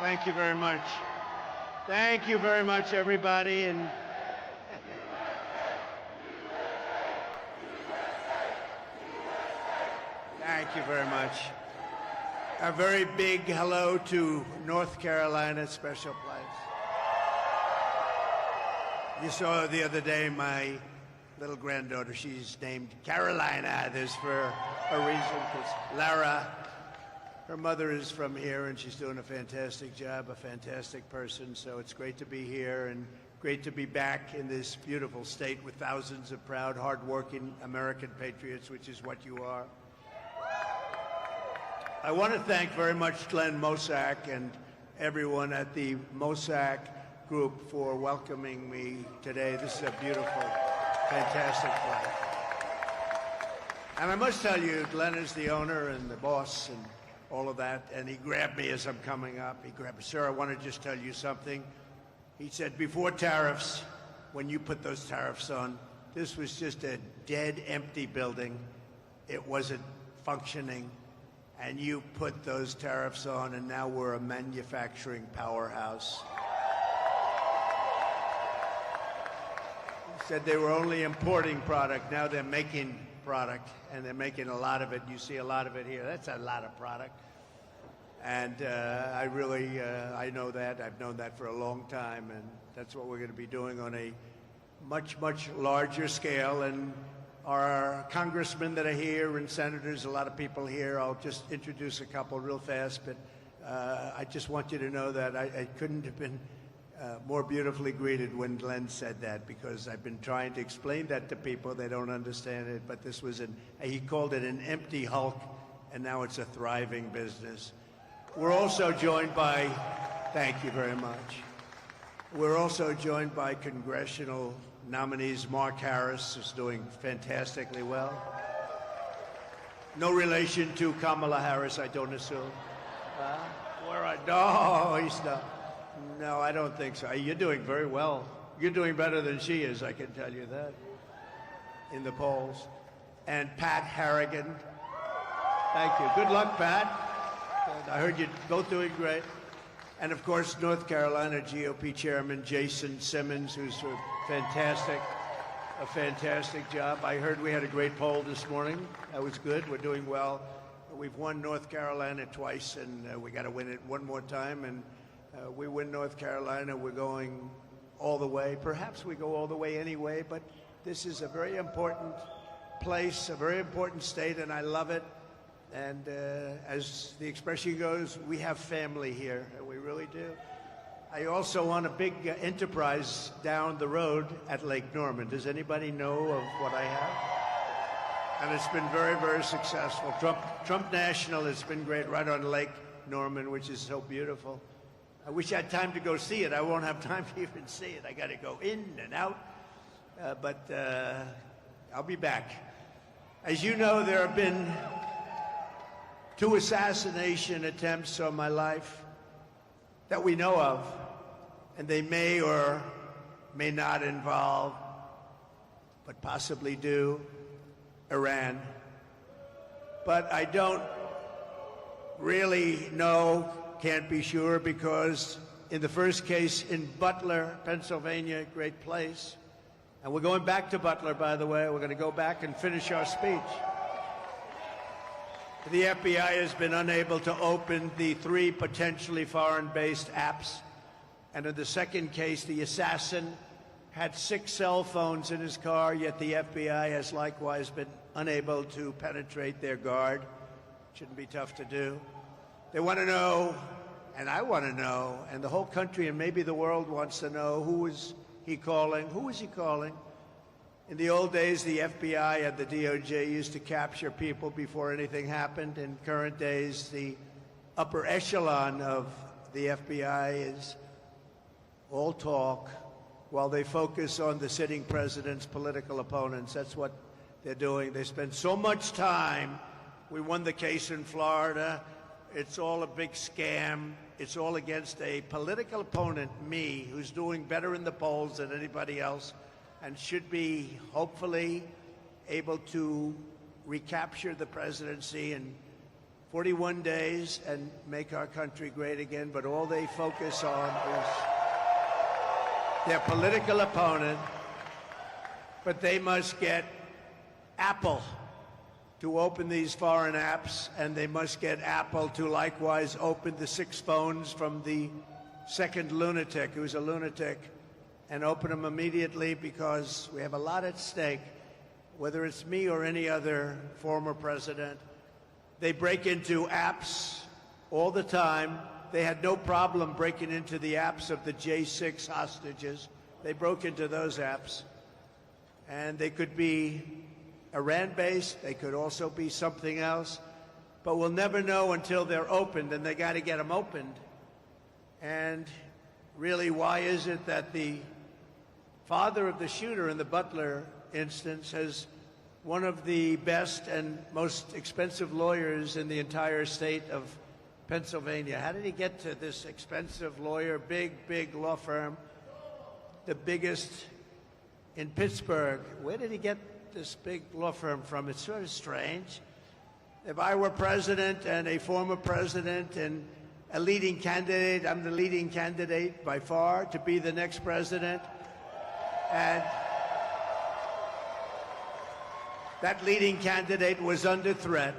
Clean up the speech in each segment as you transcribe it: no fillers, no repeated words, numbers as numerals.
Thank you very much. Thank you very much, everybody. And thank you very much. A very big hello to North Carolina, special place. You saw the other day my little granddaughter, she's named Carolina. There's for a reason, because Lara, her mother is from here, and she's doing a fantastic job, a fantastic person. So it's great to be here and great to be back in this beautiful state with thousands of proud, hardworking American patriots, which is what you are. I want to thank very much Glenn Mosak and everyone at the Mosak Group for welcoming me today. This is a beautiful, fantastic place. And I must tell you, Glenn is the owner and the boss and all of that, and he grabbed me as I'm coming up. He grabbed me, sir, I want to just tell you something. He said, before tariffs, when you put those tariffs on, this was just a dead, empty building. It wasn't functioning. And you put those tariffs on, and now we're a manufacturing powerhouse. He said they were only importing product. Now they're making product, and they're making a lot of it. You see a lot of it here. That's a lot of product. And I really, I know that. I've known that for a long time, and that's what we're going to be doing on a much, much larger scale. And our congressmen that are here and senators, a lot of people here. I'll just introduce a couple real fast, but I just want you to know that I couldn't have been more beautifully greeted when Glenn said that, because I've been trying to explain that to people. They don't understand it, but this was he called it an empty hulk, and now it's a thriving business. We're also joined by, thank you very much. We're also joined by congressional nominees. Mark Harris is doing fantastically well. No relation to Kamala Harris, I don't assume. No, he's not. No, I don't think so. You're doing very well. You're doing better than she is, I can tell you that, in the polls. And Pat Harrigan. Thank you. Good luck, Pat. I heard you're both doing great. And of course, North Carolina GOP Chairman Jason Simmons, who's a fantastic job. I heard we had a great poll this morning. That was good. We're doing well. We've won North Carolina twice, and we got to win it one more time. And we win North Carolina, we're going all the way. Perhaps we go all the way anyway, but this is a very important place, a very important state, and I love it. And as the expression goes, we have family here, and we really do. I also want a big enterprise down the road at Lake Norman. Does anybody know of what I have? And it's been very, very successful. Trump National has been great right on Lake Norman, which is so beautiful. I wish I had time to go see it. I won't have time to even see it. I got to go in and out, but I'll be back. As you know, there have been 2 assassination attempts on my life that we know of, and they may or may not involve, but possibly do, Iran. But I don't really know, can't be sure, because in the first case in Butler, Pennsylvania, great place, and we're going back to Butler, by the way. We're going to go back and finish our speech. The FBI has been unable to open the 3 potentially foreign-based apps. And in the second case, the assassin had 6 cell phones in his car, yet the FBI has likewise been unable to penetrate their guard. Shouldn't be tough to do. They want to know, and I want to know, and the whole country and maybe the world wants to know, who is he calling? Who is he calling? In the old days, the FBI and the DOJ used to capture people before anything happened. In current days, the upper echelon of the FBI is all talk while they focus on the sitting president's political opponents. That's what they're doing. They spend so much time. We won the case in Florida. It's all a big scam. It's all against a political opponent, me, who's doing better in the polls than anybody else, and should be hopefully able to recapture the presidency and 41 days and make our country great again, but all they focus on is their political opponent. But they must get Apple to open these foreign apps, and they must get Apple to likewise open the 6 phones from the second lunatic, who's a lunatic, and open them immediately, because we have a lot at stake, whether it's me or any other former president. They break into apps all the time. They had no problem breaking into the apps of the J6 hostages. They broke into those apps. And they could be Iran-based. They could also be something else. But we'll never know until they're opened, and they got to get them opened. And really, why is it that the father of the shooter in the Butler instance has one of the best and most expensive lawyers in the entire state of Pennsylvania? How did he get to this expensive lawyer, big law firm, the biggest in Pittsburgh? Where did he get this big law firm from? It's sort of strange. If I were president and a former president and a leading candidate, I'm the leading candidate by far to be the next president. And that leading candidate was under threat.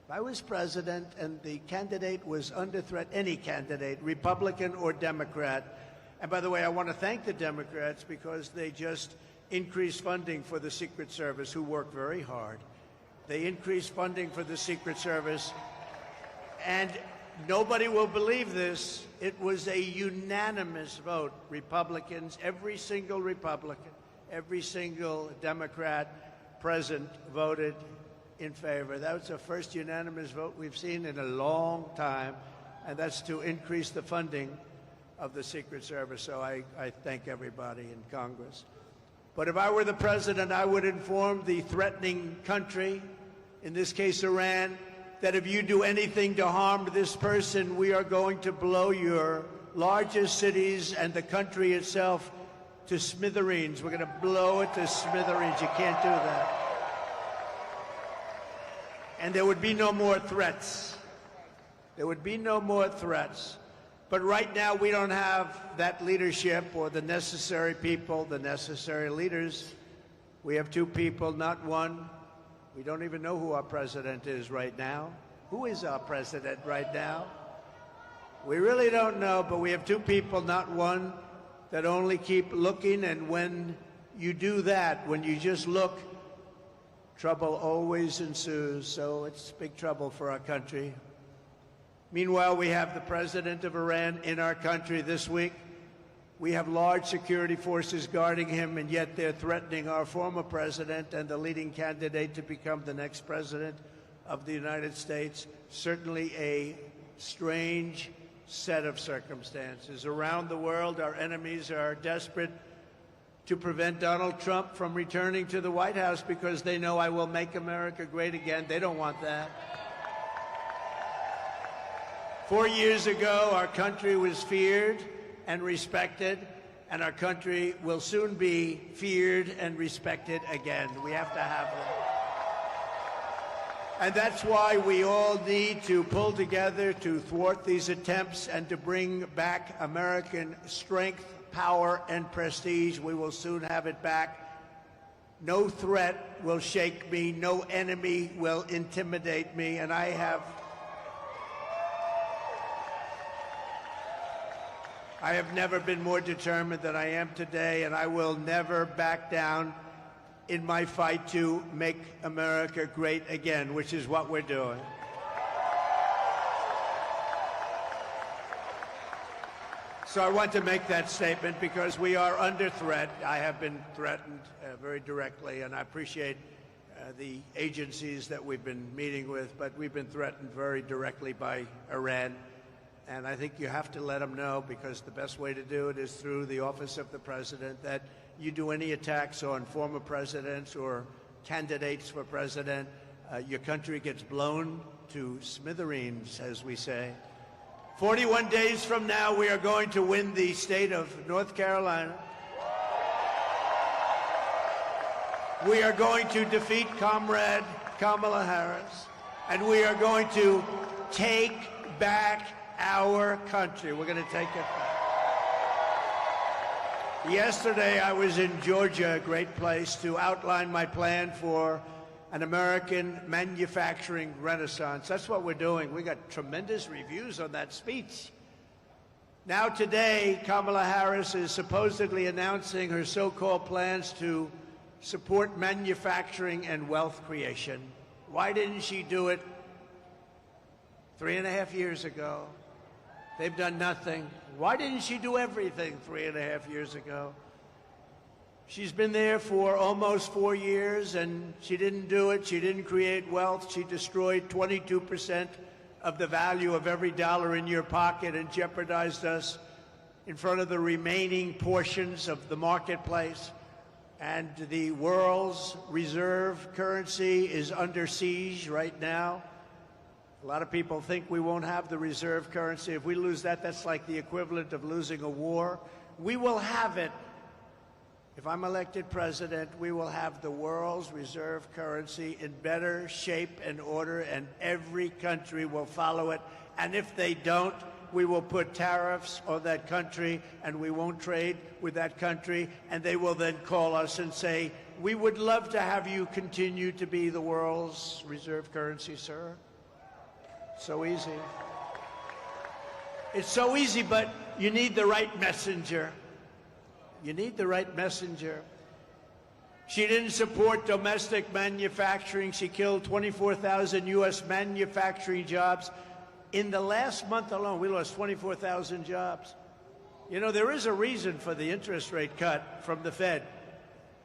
If I was president and the candidate was under threat, any candidate, Republican or Democrat, and by the way, I want to thank the Democrats because they just increased funding for the Secret Service, who work very hard. They increased funding for the Secret Service, and nobody will believe this. It was a unanimous vote. Republicans, every single Republican, every single Democrat present voted in favor. That was the first unanimous vote we've seen in a long time, and that's to increase the funding of the Secret Service. So I thank everybody in Congress. But if I were the president, I would inform the threatening country, in this case Iran, that if you do anything to harm this person, we are going to blow your largest cities and the country itself to smithereens. We're going to blow it to smithereens. You can't do that. And there would be no more threats. There would be no more threats. But right now, we don't have that leadership or the necessary people, the necessary leaders. We have 2 people, not 1. We don't even know who our president is right now. Who is our president right now? We really don't know, but we have 2 people, not 1, that only keep looking. And when you do that, when you just look, trouble always ensues. So it's big trouble for our country. Meanwhile, we have the president of Iran in our country this week. We have large security forces guarding him, and yet they're threatening our former president and the leading candidate to become the next president of the United States. Certainly a strange set of circumstances. Around the world, our enemies are desperate to prevent Donald Trump from returning to the White House because they know I will make America great again. They don't want that. 4 years ago, our country was feared and respected, and our country will soon be feared and respected again. We have to have that. And that's why we all need to pull together to thwart these attempts and to bring back American strength, power, and prestige. We will soon have it back. No threat will shake me. No enemy will intimidate me. And I have never been more determined than I am today, and I will never back down in my fight to make America great again, which is what we're doing. So I want to make that statement because we are under threat. I have been threatened very directly, and I appreciate the agencies that we've been meeting with, but we've been threatened very directly by Iran. And I think you have to let them know, because the best way to do it is through the office of the president, that you do any attacks on former presidents or candidates for president, your country gets blown to smithereens, as we say. 41 days from now, we are going to win the state of North Carolina. We are going to defeat Comrade Kamala Harris. And we are going to take back our country. We're going to take it back. Yesterday, I was in Georgia, a great place, to outline my plan for an American manufacturing renaissance. That's what we're doing. We got tremendous reviews on that speech. Now today, Kamala Harris is supposedly announcing her so-called plans to support manufacturing and wealth creation. Why didn't she do it 3.5 years ago? They've done nothing. Why didn't she do everything 3.5 years ago? She's been there for almost 4 years, and she didn't do it. She didn't create wealth. She destroyed 22% of the value of every dollar in your pocket and jeopardized us in front of the remaining portions of the marketplace. And the world's reserve currency is under siege right now. A lot of people think we won't have the reserve currency. If we lose that, that's like the equivalent of losing a war. We will have it. If I'm elected president, we will have the world's reserve currency in better shape and order, and every country will follow it. And if they don't, we will put tariffs on that country, and we won't trade with that country, and they will then call us and say, we would love to have you continue to be the world's reserve currency, sir. So easy. It's so easy, but you need the right messenger. You need the right messenger. She didn't support domestic manufacturing. She killed 24,000 U.S. manufacturing jobs. In the last month alone, we lost 24,000 jobs. You know, there is a reason for the interest rate cut from the Fed.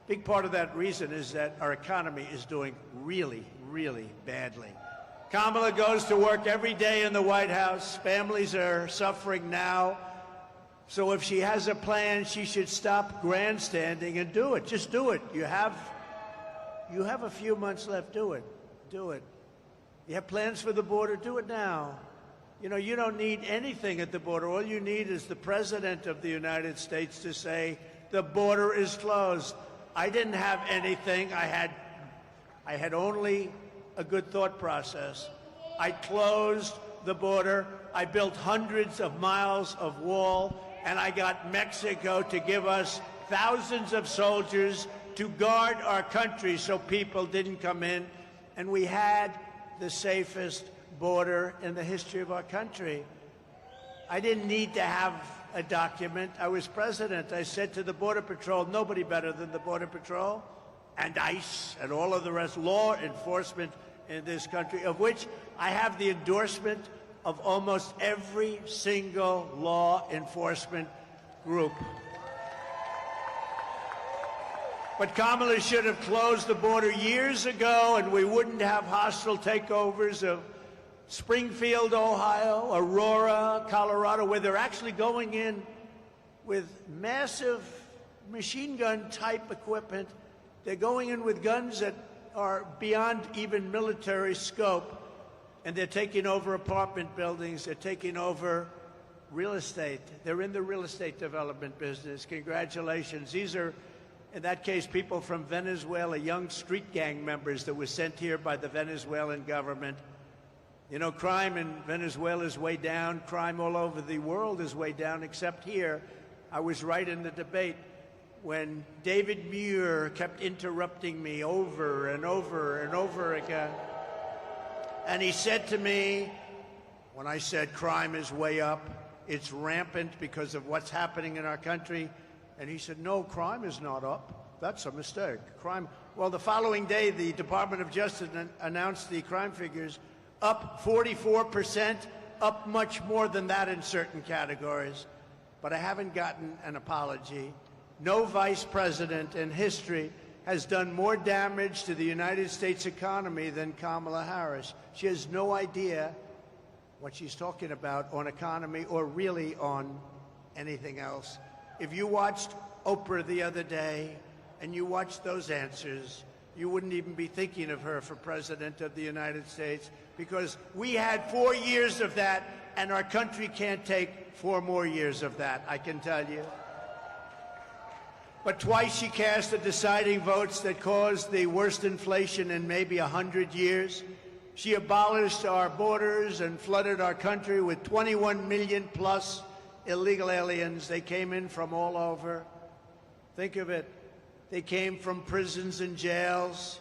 Big part of that reason is that our economy is doing really, really badly. Kamala goes to work every day in the White House. Families are suffering now. So if she has a plan, she should stop grandstanding and do it. Just do it. You have a few months left. Do it. Do it. You have plans for the border? Do it now. You know, you don't need anything at the border. All you need is the President of the United States to say, the border is closed. I didn't have anything. I had only a good thought process. I closed the border. I built hundreds of miles of wall, and I got Mexico to give us thousands of soldiers to guard our country so people didn't come in. And we had the safest border in the history of our country. I didn't need to have a document. I was president. I said to the Border Patrol, nobody better than the Border Patrol and ICE and all of the rest, law enforcement in this country, of which I have the endorsement of almost every single law enforcement group. But Kamala should have closed the border years ago, and we wouldn't have hostile takeovers of Springfield, Ohio, Aurora, Colorado, where they're actually going in with massive machine gun type equipment. They're going in with guns that are beyond even military scope, and they're taking over apartment buildings. They're taking over real estate. They're in the real estate development business. Congratulations. These are, in that case, people from Venezuela, young street gang members that were sent here by the Venezuelan government. You know, crime in Venezuela is way down. Crime all over the world is way down, except here. I was right in the debate when David Muir kept interrupting me over and over and over again. And he said to me, when I said crime is way up, it's rampant because of what's happening in our country, and he said, no, crime is not up. That's a mistake. Crime. Well, the following day, the Department of Justice announced the crime figures up 44%, up much more than that in certain categories. But I haven't gotten an apology. No vice president in history has done more damage to the United States economy than Kamala Harris. She has no idea what she's talking about on economy or really on anything else. If you watched Oprah the other day and you watched those answers, you wouldn't even be thinking of her for president of the United States, because we had 4 years of that, and our country can't take 4 more years of that, I can tell you. But twice she cast the deciding votes that caused the worst inflation in maybe 100 years. She abolished our borders and flooded our country with 21 million plus illegal aliens. They came in from all over. Think of it. They came from prisons and jails.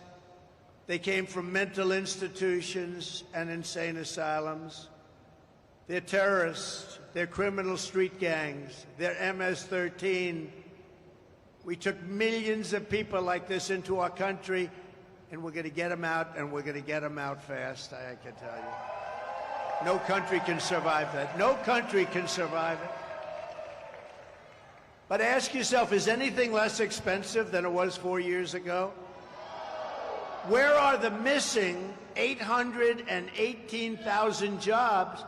They came from mental institutions and insane asylums. They're terrorists. They're criminal street gangs. They're MS-13. We took millions of people like this into our country, and we're going to get them out, and we're going to get them out fast, I can tell you. No country can survive that. No country can survive it. But ask yourself, is anything less expensive than it was 4 years ago? Where are the missing 818,000 jobs?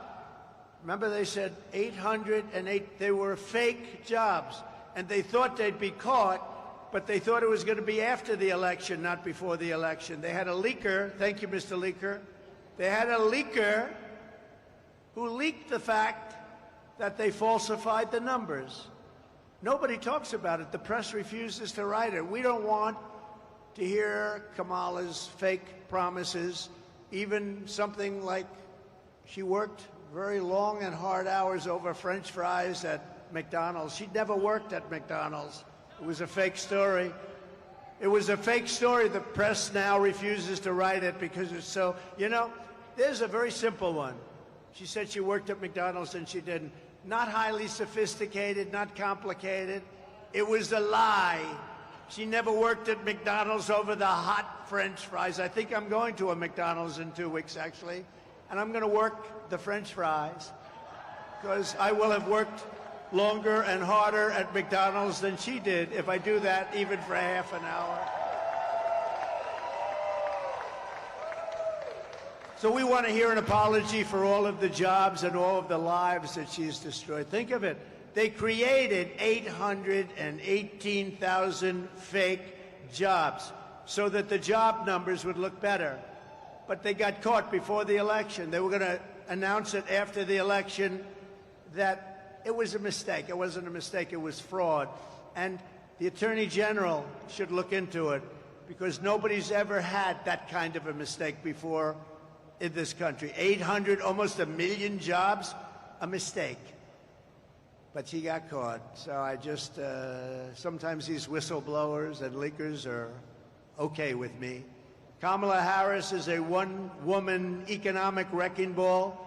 Remember they said 808, they were fake jobs. And they thought they'd be caught, but they thought it was going to be after the election, not before the election. They had a leaker, thank you, Mr. Leaker. They had a leaker who leaked the fact that they falsified the numbers. Nobody talks about it. The press refuses to write it. We don't want to hear Kamala's fake promises, even something like she worked very long and hard hours over French fries at McDonald's. She'd never worked at McDonald's. It was a fake story. It was a fake story. The press now refuses to write it because it's so, you know, there's a very simple one. She said she worked at McDonald's and she didn't. Not highly sophisticated, not complicated. It was a lie. She never worked at McDonald's over the hot French fries. I think I'm going to a McDonald's in 2 weeks, actually, and I'm going to work the French fries because I will have worked longer and harder at McDonald's than she did if I do that even for half an hour. So we want to hear an apology for all of the jobs and all of the lives that she's destroyed. Think of it. They created 818,000 fake jobs so that the job numbers would look better. But they got caught before the election. They were going to announce it after the election that it was a mistake. It wasn't a mistake. It was fraud. And the Attorney General should look into it because nobody's ever had that kind of a mistake before in this country. 800, almost 1 million jobs, a mistake. But she got caught. So I just, sometimes these whistleblowers and leakers are okay with me. Kamala Harris is a one-woman economic wrecking ball.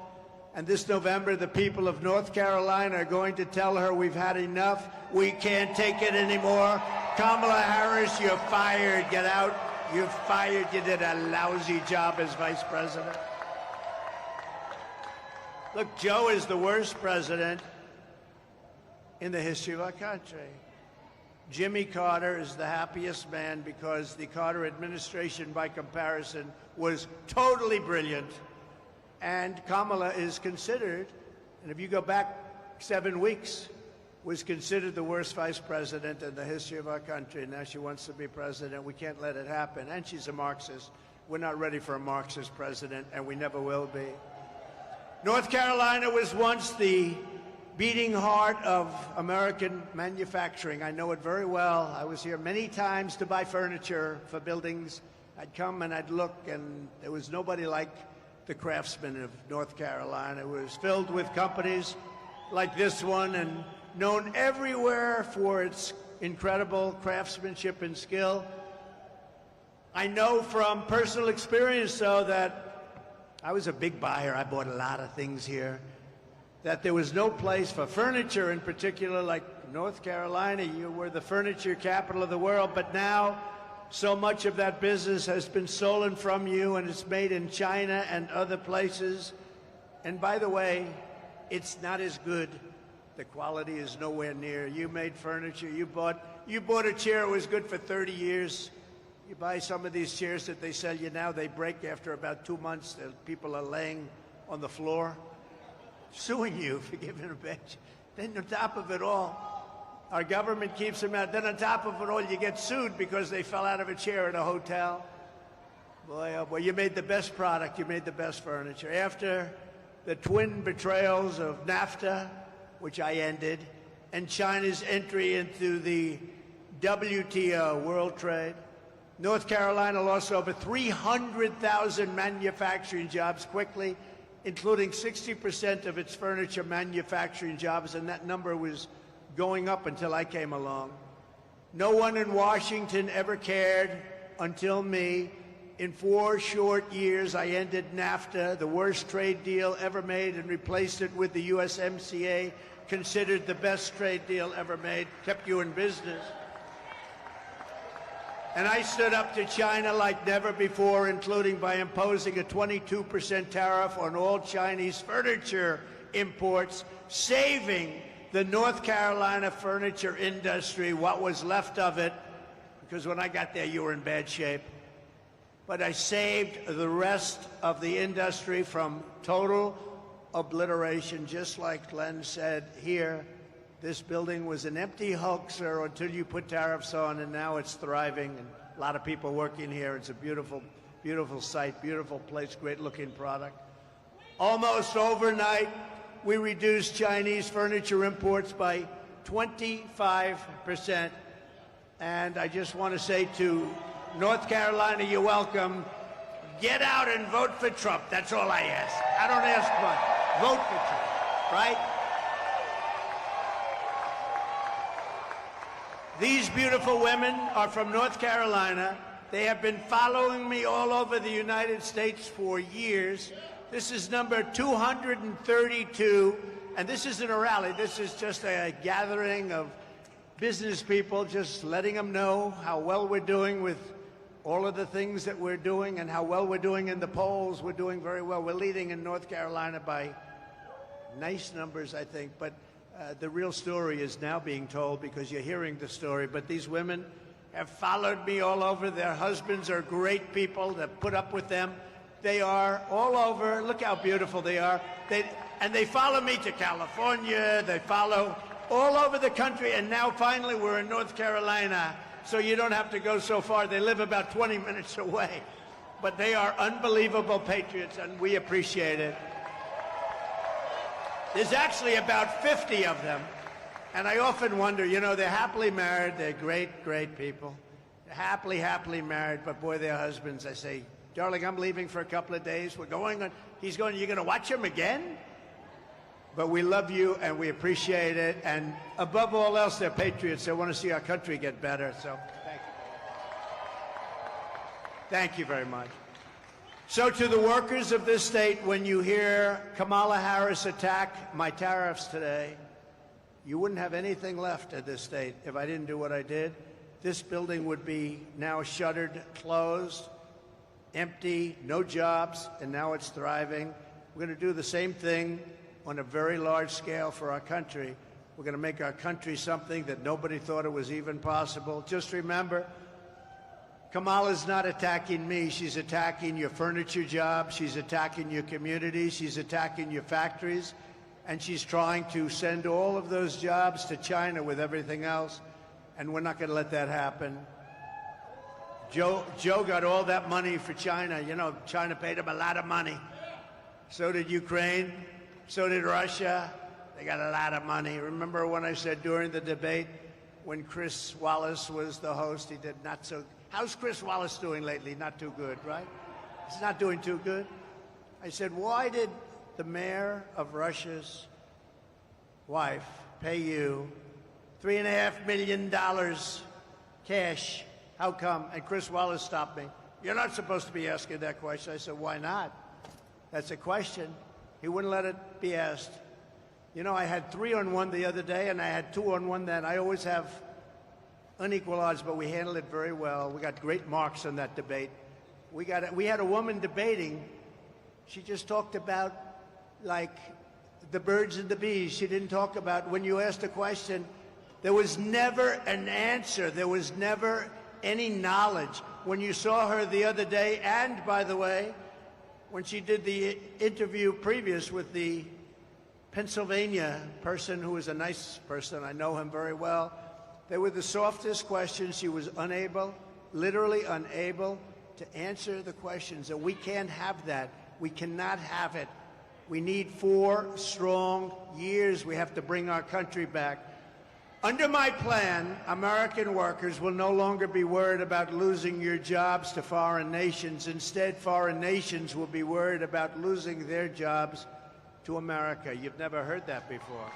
And this November, the people of North Carolina are going to tell her we've had enough. We can't take it anymore. Kamala Harris, you're fired. Get out. You're fired. You did a lousy job as vice president. Look, Joe is the worst president in the history of our country. Jimmy Carter is the happiest man because the Carter administration, by comparison, was totally brilliant. And Kamala is considered, and if you go back 7 weeks, was considered the worst vice president in the history of our country. Now she wants to be president. We can't let it happen. And she's a Marxist. We're not ready for a Marxist president, and we never will be. North Carolina was once the beating heart of American manufacturing. I know it very well. I was here many times to buy furniture for buildings. I'd come and I'd look, and there was nobody like the craftsmen of North Carolina. It was filled with companies like this one and known everywhere for its incredible craftsmanship and skill. I know from personal experience, though, that I was a big buyer. I bought a lot of things here. That there was no place for furniture in particular like North Carolina. You were the furniture capital of the world, but now so much of that business has been stolen from you, and it's made in China and other places. And by the way, it's not as good. The quality is nowhere near. You made furniture. You bought a chair. It was good for 30 years. You buy some of these chairs that they sell you now, they break after about 2 months. People are laying on the floor, suing you for giving a bench. Then on top of it all, our government keeps them out. Then on top of it all, you get sued because they fell out of a chair at a hotel. Boy, oh boy, you made the best product. You made the best furniture. After the twin betrayals of NAFTA, which I ended, and China's entry into the WTO, World Trade, North Carolina lost over 300,000 manufacturing jobs quickly, including 60% of its furniture manufacturing jobs, and that number was going up until I came along. No one in Washington ever cared until me. In 4 short years, I ended NAFTA, the worst trade deal ever made, and replaced it with the USMCA, considered the best trade deal ever made, kept you in business. And I stood up to China like never before, including by imposing a 22% tariff on all Chinese furniture imports, saving the North Carolina furniture industry, what was left of it, because when I got there, you were in bad shape. But I saved the rest of the industry from total obliteration, just like Glenn said here. This building was an empty hoaxer until you put tariffs on, and now it's thriving, and a lot of people working here. It's a beautiful, beautiful site, beautiful place, great-looking product. Almost overnight, we reduced Chinese furniture imports by 25%. And I just want to say to North Carolina, you're welcome. Get out and vote for Trump. That's all I ask. I don't ask much. Vote for Trump, right? These beautiful women are from North Carolina. They have been following me all over the United States for years. This is number 232, and this isn't a rally. This is just a gathering of business people, just letting them know how well we're doing with all of the things that we're doing and how well we're doing in the polls. We're doing very well. We're leading in North Carolina by nice numbers, I think, but the real story is now being told because you're hearing the story. But these women have followed me all over. Their husbands are great people that put up with them. They are all over. Look how beautiful they are. And they follow me to California. They follow all over the country. And now finally we're in North Carolina, so you don't have to go so far. They live about 20 minutes away. But they are unbelievable patriots, and we appreciate it. There's actually about 50 of them. And I often wonder, you know, they're happily married. They're great, great people. They're happily married. But boy, their husbands, I say, darling, I'm leaving for a couple of days. We're going on. He's going, you're going to watch him again? But we love you and we appreciate it. And above all else, they're patriots. They want to see our country get better. So thank you. Thank you very much. So to the workers of this state, when you hear Kamala Harris attack my tariffs today, you wouldn't have anything left at this state if I didn't do what I did. This building would be now shuttered, closed, empty, no jobs, and now it's thriving. We're going to do the same thing on a very large scale for our country. We're going to make our country something that nobody thought it was even possible. Just remember, Kamala's not attacking me. She's attacking your furniture jobs. She's attacking your communities. She's attacking your factories. And she's trying to send all of those jobs to China with everything else. And we're not going to let that happen. Joe got all that money for China. You know, China paid him a lot of money. So did Ukraine. So did Russia. They got a lot of money. Remember when I said during the debate, when Chris Wallace was the host, he did not so. How's Chris Wallace doing lately? Not too good, right? He's not doing too good. I said, why did the mayor of Russia's wife pay you $3.5 million cash? How come? And Chris Wallace stopped me. You're not supposed to be asking that question. I said, why not? That's a question. He wouldn't let it be asked. You know, I had 3-on-1 the other day, and I had 2-on-1 then. I always have unequal odds, but we handled it very well. We got great marks on that debate. We had a woman debating. She just talked about, like, the birds and the bees. She didn't talk about, when you asked a question, there was never an answer. There was never any knowledge. When you saw her the other day, and by the way, when she did the interview previous with the Pennsylvania person who was a nice person, I know him very well, they were the softest questions. She was unable, literally unable, to answer the questions. And we can't have that. We cannot have it. We need 4 strong years. We have to bring our country back. Under my plan, American workers will no longer be worried about losing your jobs to foreign nations. Instead, foreign nations will be worried about losing their jobs to America. You've never heard that before.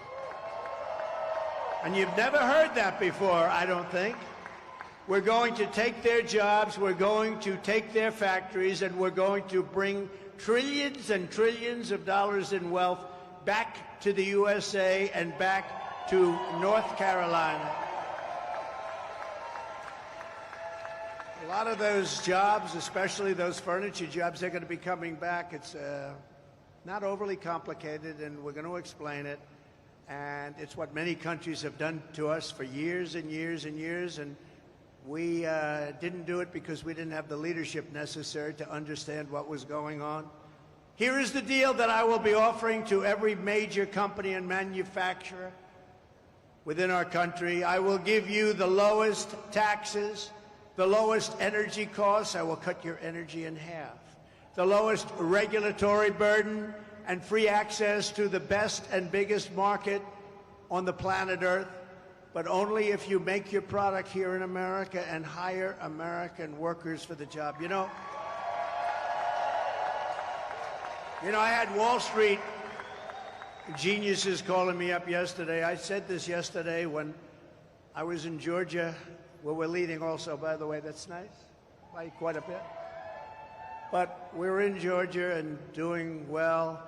And you've never heard that before, I don't think. We're going to take their jobs, we're going to take their factories, and we're going to bring trillions and trillions of dollars in wealth back to the USA and back to North Carolina. A lot of those jobs, especially those furniture jobs, they're going to be coming back. It's not overly complicated, and we're going to explain it. And it's what many countries have done to us for years and years and years. And we didn't do it because we didn't have the leadership necessary to understand what was going on. Here is the deal that I will be offering to every major company and manufacturer within our country. I will give you the lowest taxes, the lowest energy costs. I will cut your energy in half. The lowest regulatory burden and free access to the best and biggest market on the planet Earth, but only if you make your product here in America and hire American workers for the job. You know, I had Wall Street geniuses calling me up yesterday. I said this yesterday when I was in Georgia, where we're leading also, by the way. That's nice, by quite a bit. But we were in Georgia and doing well,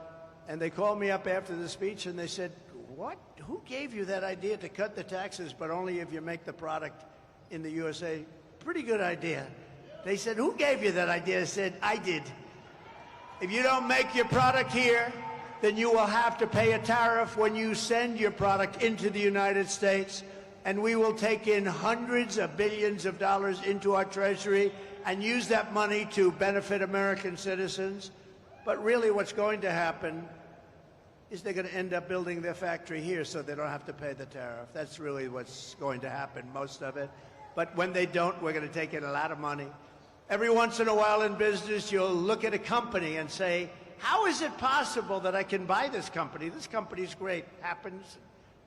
and they called me up after the speech and they said, "What? Who gave you that idea to cut the taxes, but only if you make the product in the USA?" Pretty good idea. They said, "Who gave you that idea?" I said, "I did. If you don't make your product here, then you will have to pay a tariff when you send your product into the United States, and we will take in hundreds of billions of dollars into our treasury and use that money to benefit American citizens." But really what's going to happen is they're going to end up building their factory here so they don't have to pay the tariff. That's really what's going to happen, most of it. But when they don't, we're going to take in a lot of money. Every once in a while in business, you'll look at a company and say, how is it possible that I can buy this company? This company's great. Happens.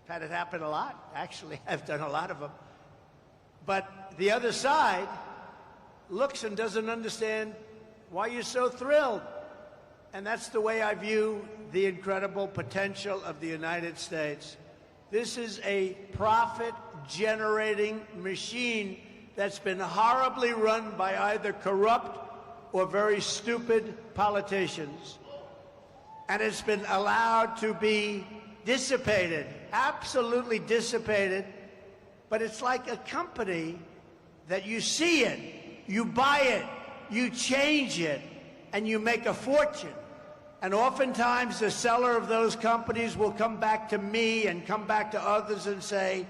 I've had it happen a lot. Actually, I've done a lot of them. But the other side looks and doesn't understand why you're so thrilled. And that's the way I view the incredible potential of the United States. This is a profit-generating machine that's been horribly run by either corrupt or very stupid politicians. And it's been allowed to be dissipated, absolutely dissipated. But it's like a company that you see it, you buy it, you change it, and you make a fortune. And oftentimes the seller of those companies will come back to me and come back to others and say,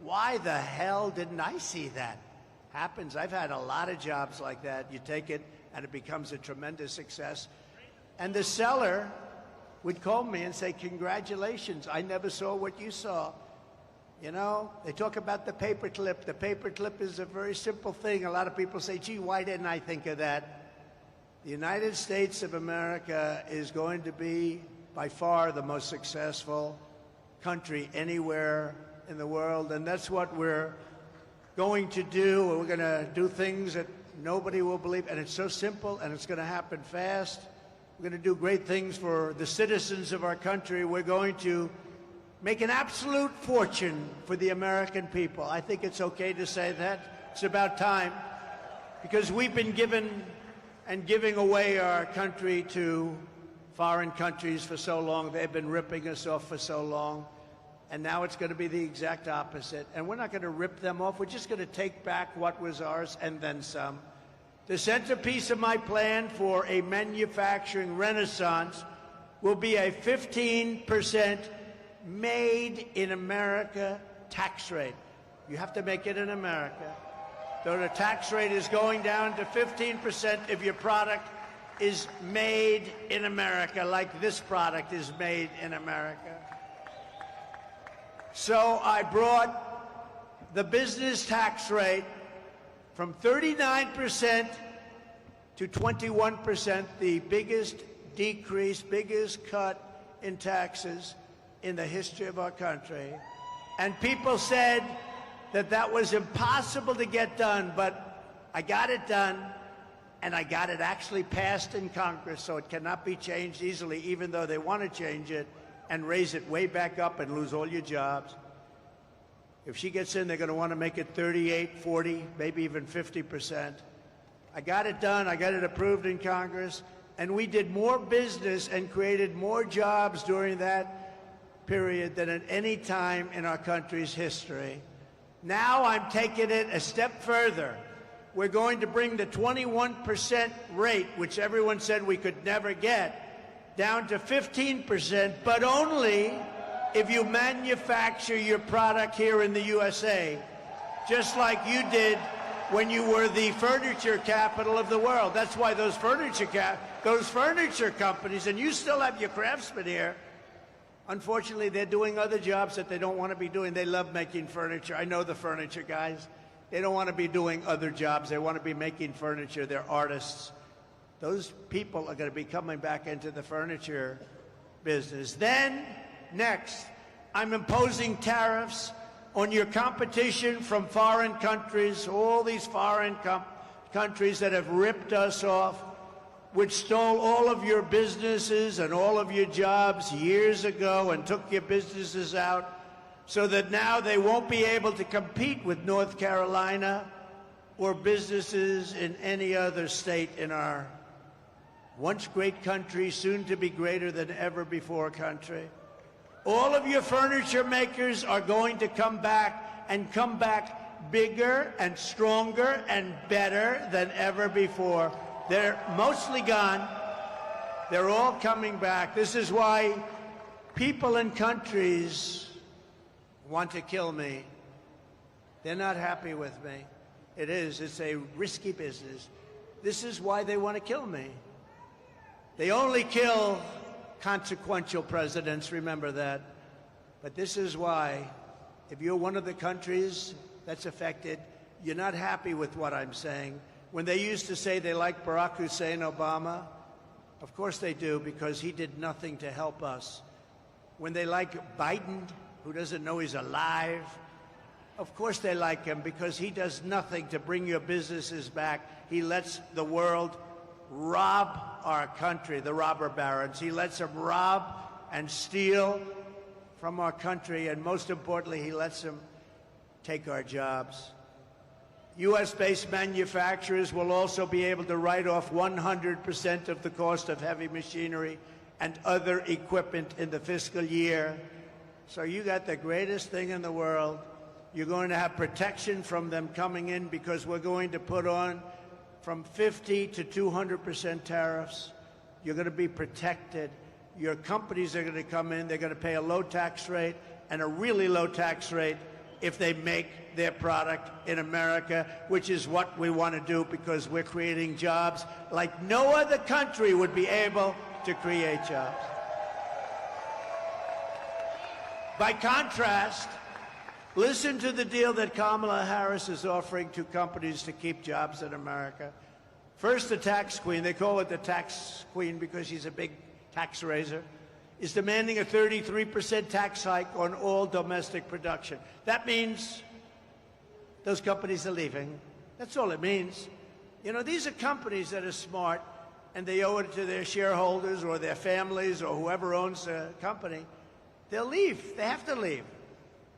why the hell didn't I see that? Happens. I've had a lot of jobs like that. You take it and it becomes a tremendous success. And the seller would call me and say, congratulations, I never saw what you saw. You know, they talk about the paperclip. The paperclip is a very simple thing. A lot of people say, gee, why didn't I think of that? The United States of America is going to be, by far, the most successful country anywhere in the world, and that's what we're going to do. We're going to do things that nobody will believe, and it's so simple, and it's going to happen fast. We're going to do great things for the citizens of our country. We're going to make an absolute fortune for the American people. I think it's okay to say that. It's about time, because we've been given and giving away our country to foreign countries for so long. They've been ripping us off for so long. And now it's going to be the exact opposite. And we're not going to rip them off. We're just going to take back what was ours and then some. The centerpiece of my plan for a manufacturing renaissance will be a 15% made in America tax rate. You have to make it in America. So the tax rate is going down to 15% if your product is made in America, like this product is made in America. So I brought the business tax rate from 39% to 21%, the biggest decrease, biggest cut in taxes in the history of our country. And people said that that was impossible to get done, but I got it done, and I got it actually passed in Congress, so it cannot be changed easily, even though they want to change it and raise it way back up and lose all your jobs. If she gets in, they're going to want to make it 38, 40, maybe even 50%. I got it done. I got it approved in Congress. And we did more business and created more jobs during that period than at any time in our country's history. Now I'm taking it a step further. We're going to bring the 21% rate, which everyone said we could never get, down to 15%, but only if you manufacture your product here in the USA, just like you did when you were the furniture capital of the world. That's why those furniture companies, and you still have your craftsmen here, unfortunately, they're doing other jobs that they don't want to be doing. They love making furniture. I know the furniture guys. They don't want to be doing other jobs. They want to be making furniture. They're artists. Those people are going to be coming back into the furniture business. Then, next, I'm imposing tariffs on your competition from foreign countries, all these foreign countries that have ripped us off, which stole all of your businesses and all of your jobs years ago and took your businesses out, so that now they won't be able to compete with North Carolina or businesses in any other state in our once great country, soon to be greater than ever before country. All of your furniture makers are going to come back and come back bigger and stronger and better than ever before. They're mostly gone. They're all coming back. This is why people in countries want to kill me. They're not happy with me. It's a risky business. This is why they want to kill me. They only kill consequential presidents, remember that. But this is why, if you're one of the countries that's affected, you're not happy with what I'm saying. When they used to say they like Barack Hussein Obama, of course they do, because he did nothing to help us. When they like Biden, who doesn't know he's alive, of course they like him, because he does nothing to bring your businesses back. He lets the world rob our country, the robber barons. He lets them rob and steal from our country, and most importantly, he lets them take our jobs. U.S.-based manufacturers will also be able to write off 100% of the cost of heavy machinery and other equipment in the fiscal year. So you got the greatest thing in the world. You're going to have protection from them coming in, because we're going to put on from 50 to 200% tariffs. You're going to be protected. Your companies are going to come in. They're going to pay a low tax rate and a really low tax rate if they make their product in America, which is what we want to do, because we're creating jobs like no other country would be able to create jobs. By contrast, listen to the deal that Kamala Harris is offering to companies to keep jobs in America. First, the tax queen, they call it the tax queen because she's a big tax raiser, is demanding a 33% tax hike on all domestic production. That means those companies are leaving. That's all it means. You know, these are companies that are smart, and they owe it to their shareholders or their families or whoever owns the company. They'll leave. They have to leave.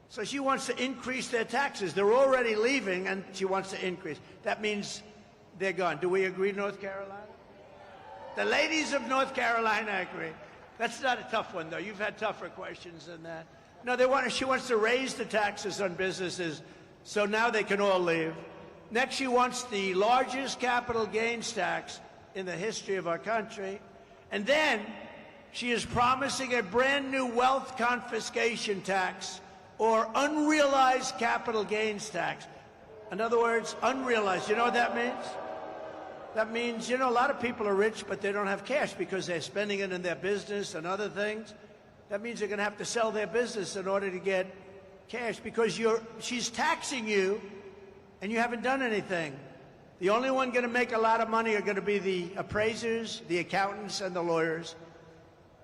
So she wants to increase their taxes. They're already leaving, and she wants to increase. That means they're gone. Do we agree, North Carolina? The ladies of North Carolina agree. That's not a tough one, though. You've had tougher questions than that. No, she wants to raise the taxes on businesses, so now they can all leave. Next, she wants the largest capital gains tax in the history of our country. And then she is promising a brand new wealth confiscation tax, or unrealized capital gains tax. In other words, unrealized. You know what that means? That means, you know, a lot of people are rich, but they don't have cash because they're spending it in their business and other things. That means they're going to have to sell their business in order to get cash, because she's taxing you and you haven't done anything. The only one going to make a lot of money are going to be the appraisers, the accountants, and the lawyers.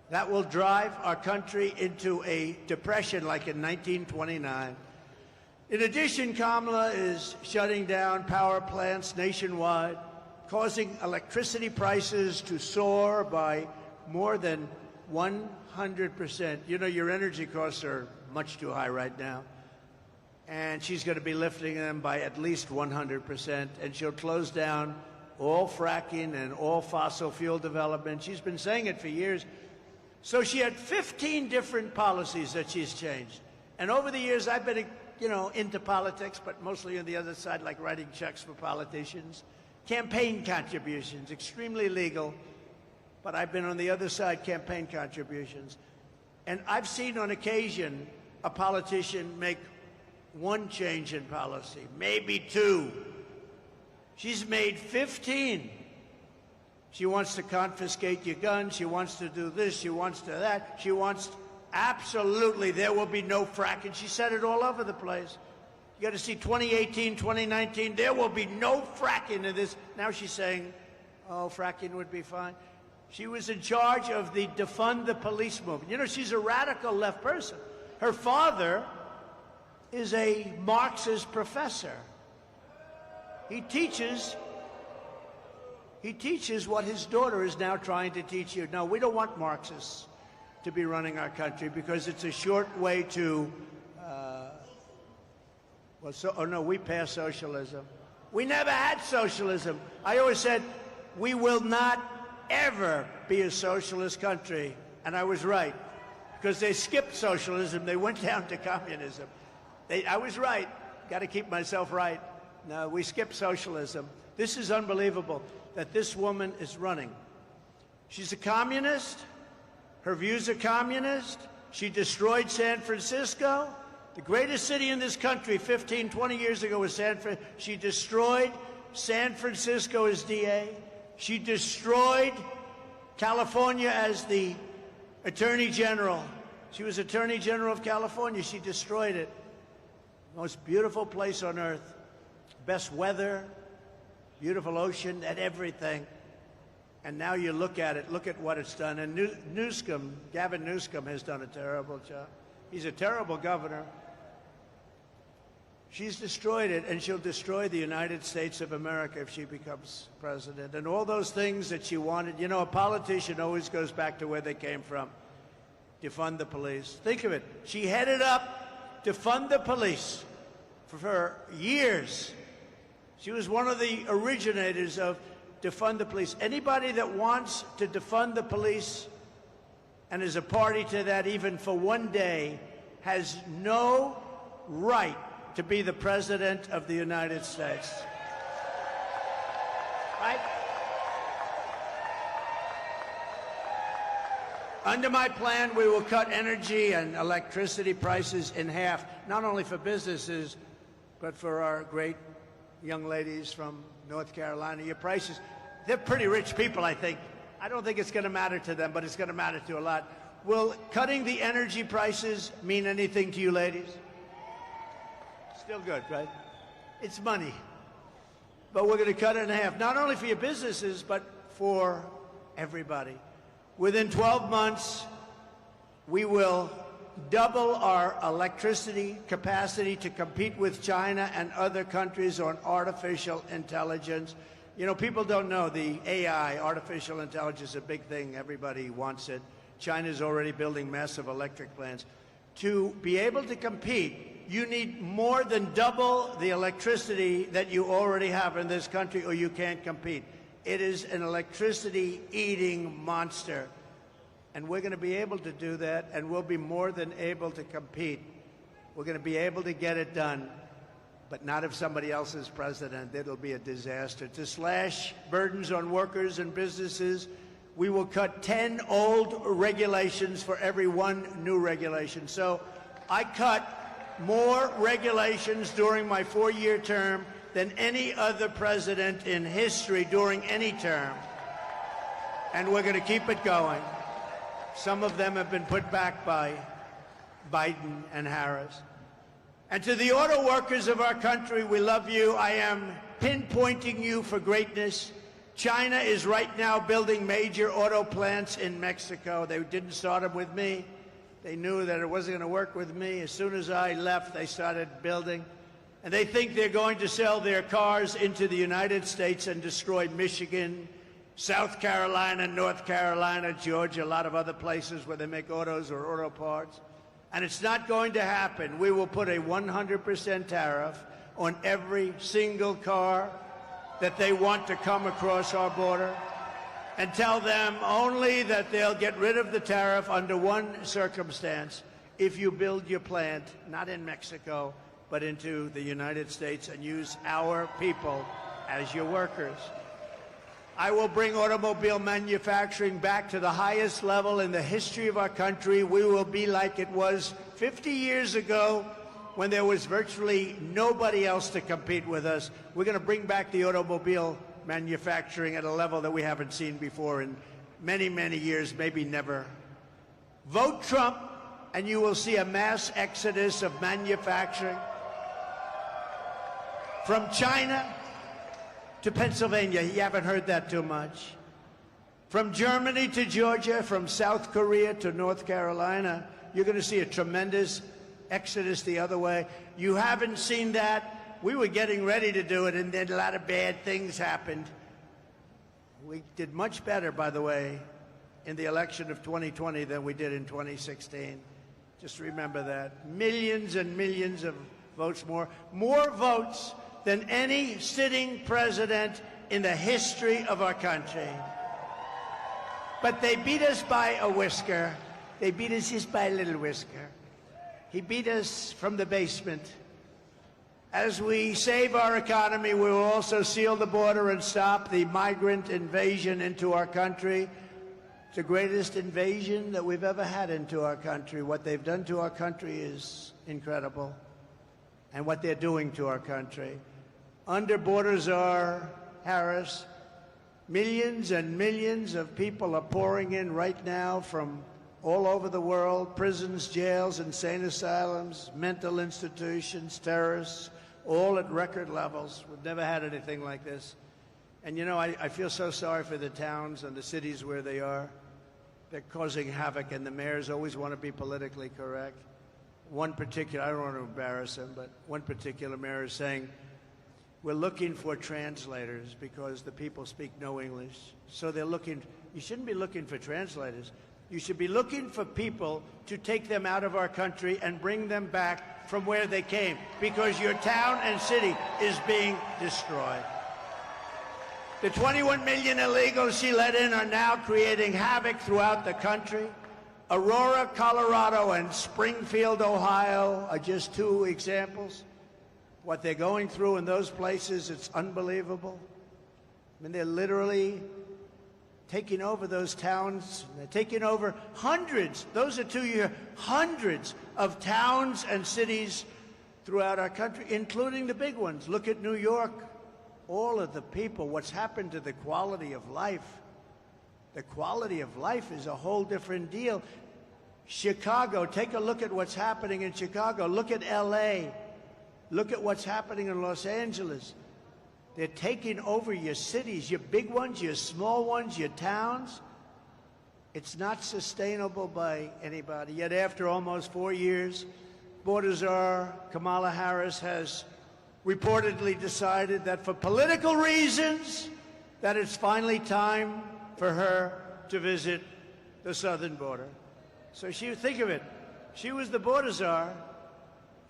that will drive our country into a depression like in 1929. In addition, Kamala is shutting down power plants nationwide, causing electricity prices to soar by more than 100%. You know, your energy costs are much too high right now. And she's going to be lifting them by at least 100%. And she'll close down all fracking and all fossil fuel development. She's been saying it for years. So she had 15 different policies that she's changed. And over the years, I've been, you know, into politics, but mostly on the other side, like writing checks for politicians. Campaign contributions, extremely legal. But I've been on the other side, campaign contributions. And I've seen on occasion a politician make one change in policy, maybe two. She's made 15. She wants to confiscate your guns. She wants to do this. She wants to that. She wants absolutely there will be no fracking. She said it all over the place. You got to see 2018, 2019, there will be no fracking in this. Now she's saying, oh, fracking would be fine. She was in charge of the defund the police movement. You know, she's a radical left person. Her father is a Marxist professor. He teaches what his daughter is now trying to teach you. No, we don't want Marxists to be running our country because it's a short way to, we passed socialism. We never had socialism. I always said, we will not ever be a socialist country. And I was right, because they skipped socialism. They went down to communism. I was right. Got to keep myself right. No, we skipped socialism. This is unbelievable that this woman is running. She's a communist. Her views are communist. She destroyed San Francisco. The greatest city in this country 15, 20 years ago was San Francisco. She destroyed San Francisco as DA. She destroyed California as the Attorney General. She was Attorney General of California. She destroyed it. Most beautiful place on earth. Best weather, beautiful ocean, and everything. And now you look at it, look at what it's done. And Gavin Newsom has done a terrible job. He's a terrible governor. She's destroyed it, and she'll destroy the United States of America if she becomes president. And all those things that she wanted. You know, a politician always goes back to where they came from. Defund the police. Think of it. She headed up defund the police for years. She was one of the originators of defund the police. Anybody that wants to defund the police and is a party to that even for one day has no right to be the President of the United States. Right? Under my plan, we will cut energy and electricity prices in half, not only for businesses, but for our great young ladies from North Carolina. Your prices, they're pretty rich people, I think. I don't think it's going to matter to them, but it's going to matter to a lot. Will cutting the energy prices mean anything to you ladies? Still good, right? It's money. But we're going to cut it in half, not only for your businesses, but for everybody. Within 12 months, we will double our electricity capacity to compete with China and other countries on artificial intelligence. You know, people don't know the AI, artificial intelligence, is a big thing. Everybody wants it. China's already building massive electric plants. To be able to compete, you need more than double the electricity that you already have in this country, or you can't compete. It is an electricity-eating monster. And we're going to be able to do that, and we'll be more than able to compete. We're going to be able to get it done, but not if somebody else is president. It'll be a disaster. To slash burdens on workers and businesses, we will cut 10 old regulations for every one new regulation. So I cut more regulations during my 4-year term than any other president in history during any term. And we're going to keep it going. Some of them have been put back by Biden and Harris. And to the auto workers of our country, we love you. I am pinpointing you for greatness. China is right now building major auto plants in Mexico. They didn't start them with me. They knew that it wasn't going to work with me. As soon as I left, they started building. And they think they're going to sell their cars into the United States and destroy Michigan, South Carolina, North Carolina, Georgia, a lot of other places where they make autos or auto parts. And it's not going to happen. We will put a 100% tariff on every single car that they want to come across our border, and tell them only that they'll get rid of the tariff under one circumstance: if you build your plant, not in Mexico, but into the United States, and use our people as your workers. I will bring automobile manufacturing back to the highest level in the history of our country. We will be like it was 50 years ago, when there was virtually nobody else to compete with us. We're going to bring back the automobile manufacturing at a level that we haven't seen before in many, many years, maybe never. Vote Trump, and you will see a mass exodus of manufacturing from China to Pennsylvania. You haven't heard that too much. From Germany to Georgia, from South Korea to North Carolina, you're going to see a tremendous exodus the other way. You haven't seen that. We were getting ready to do it, and then a lot of bad things happened. We did much better, by the way, in the election of 2020 than we did in 2016. Just remember that. Millions and millions of votes more. More votes than any sitting president in the history of our country. But they beat us by a whisker. They beat us just by a little whisker. He beat us from the basement. As we save our economy, we will also seal the border and stop the migrant invasion into our country. It's the greatest invasion that we've ever had into our country. What they've done to our country is incredible, and what they're doing to our country. Under Border Czar Harris, millions and millions of people are pouring in right now from all over the world: prisons, jails, insane asylums, mental institutions, terrorists, all at record levels. We've never had anything like this. And you know, I feel so sorry for the towns and the cities where they are. They're causing havoc, and the mayors always want to be politically correct. One particular, I don't want to embarrass him, but one particular mayor is saying, we're looking for translators because the people speak no English. So they're looking, you shouldn't be looking for translators. You should be looking for people to take them out of our country and bring them back from where they came, because your town and city is being destroyed. The 21 million illegals she let in are now creating havoc throughout the country. Aurora, Colorado, and Springfield, Ohio are just two examples. What they're going through in those places, it's unbelievable. I mean, they're literally taking over those towns. They're taking over hundreds, those are 2 years, hundreds of towns and cities throughout our country, including the big ones. Look at New York. All of the people, what's happened to the quality of life. The quality of life is a whole different deal. Chicago, take a look at what's happening in Chicago. Look at LA. Look at what's happening in Los Angeles. They're taking over your cities, your big ones, your small ones, your towns. It's not sustainable by anybody. Yet after almost 4 years, Border Czar Kamala Harris has reportedly decided that for political reasons, that it's finally time for her to visit the southern border. So think of it. She was the border czar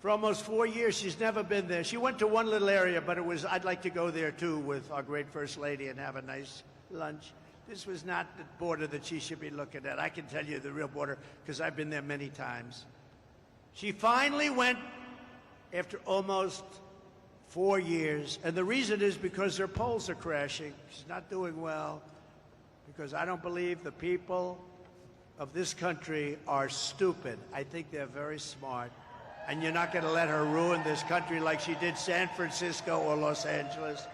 for almost 4 years. She's never been there. She went to one little area, but it was, I'd like to go there too with our great First Lady and have a nice lunch. This was not the border that she should be looking at. I can tell you the real border because I've been there many times. She finally went after almost 4 years, and the reason is because her polls are crashing. She's not doing well because I don't believe the people of this country are stupid. I think they're very smart, and you're not going to let her ruin this country like she did San Francisco or Los Angeles.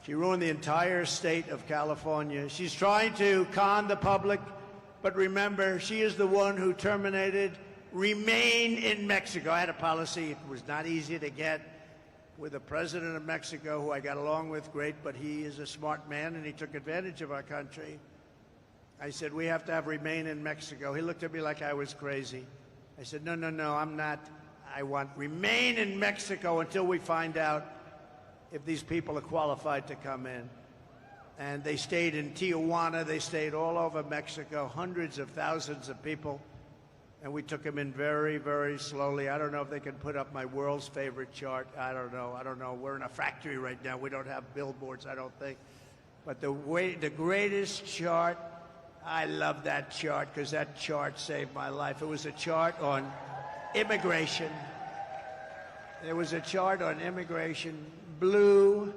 She ruined the entire state of California. She's trying to con the public, but remember, she is the one who terminated Remain in Mexico. I had a policy. It was not easy to get. with the president of Mexico, who I got along with great, but he is a smart man and he took advantage of our country. I said, we have to have Remain in Mexico. He looked at me like I was crazy. I said, no, I'm not. I want Remain in Mexico until we find out if these people are qualified to come in. And they stayed in Tijuana. They stayed all over Mexico, hundreds of thousands of people. And we took them in very, very slowly. I don't know if they can put up my world's favorite chart. I don't know. We're in a factory right now. We don't have billboards, I don't think. But the greatest chart, I love that chart because that chart saved my life. It was a chart on immigration. There was a chart on immigration, blue,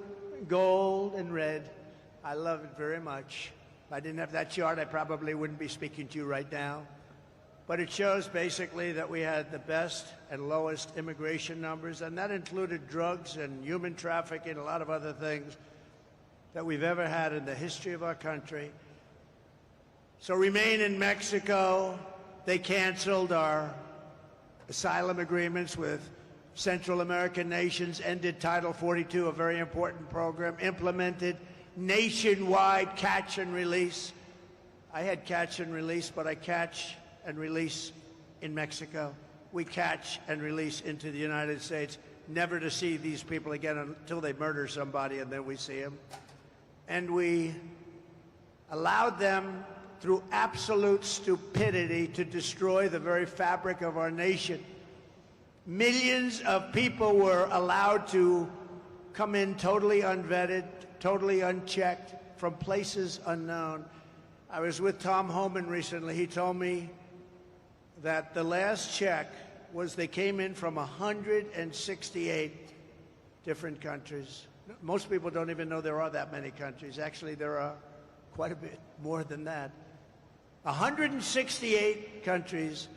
gold, and red. I love it very much. If I didn't have that chart, I probably wouldn't be speaking to you right now. But it shows basically that we had the best and lowest immigration numbers, and that included drugs and human trafficking, a lot of other things that we've ever had in the history of our country. So Remain in Mexico. They canceled our asylum agreements with Central American nations, ended Title 42, a very important program, implemented nationwide catch and release. I had catch and release, but I catch and release in Mexico. We catch and release into the United States, never to see these people again until they murder somebody, and then we see them. And we allowed them, through absolute stupidity, to destroy the very fabric of our nation. Millions of people were allowed to come in totally unvetted, totally unchecked, from places unknown. I was with Tom Homan recently. He told me that the last check was they came in from 168 different countries. Most people don't even know there are that many countries. Actually, there are quite a bit more than that. 168 countries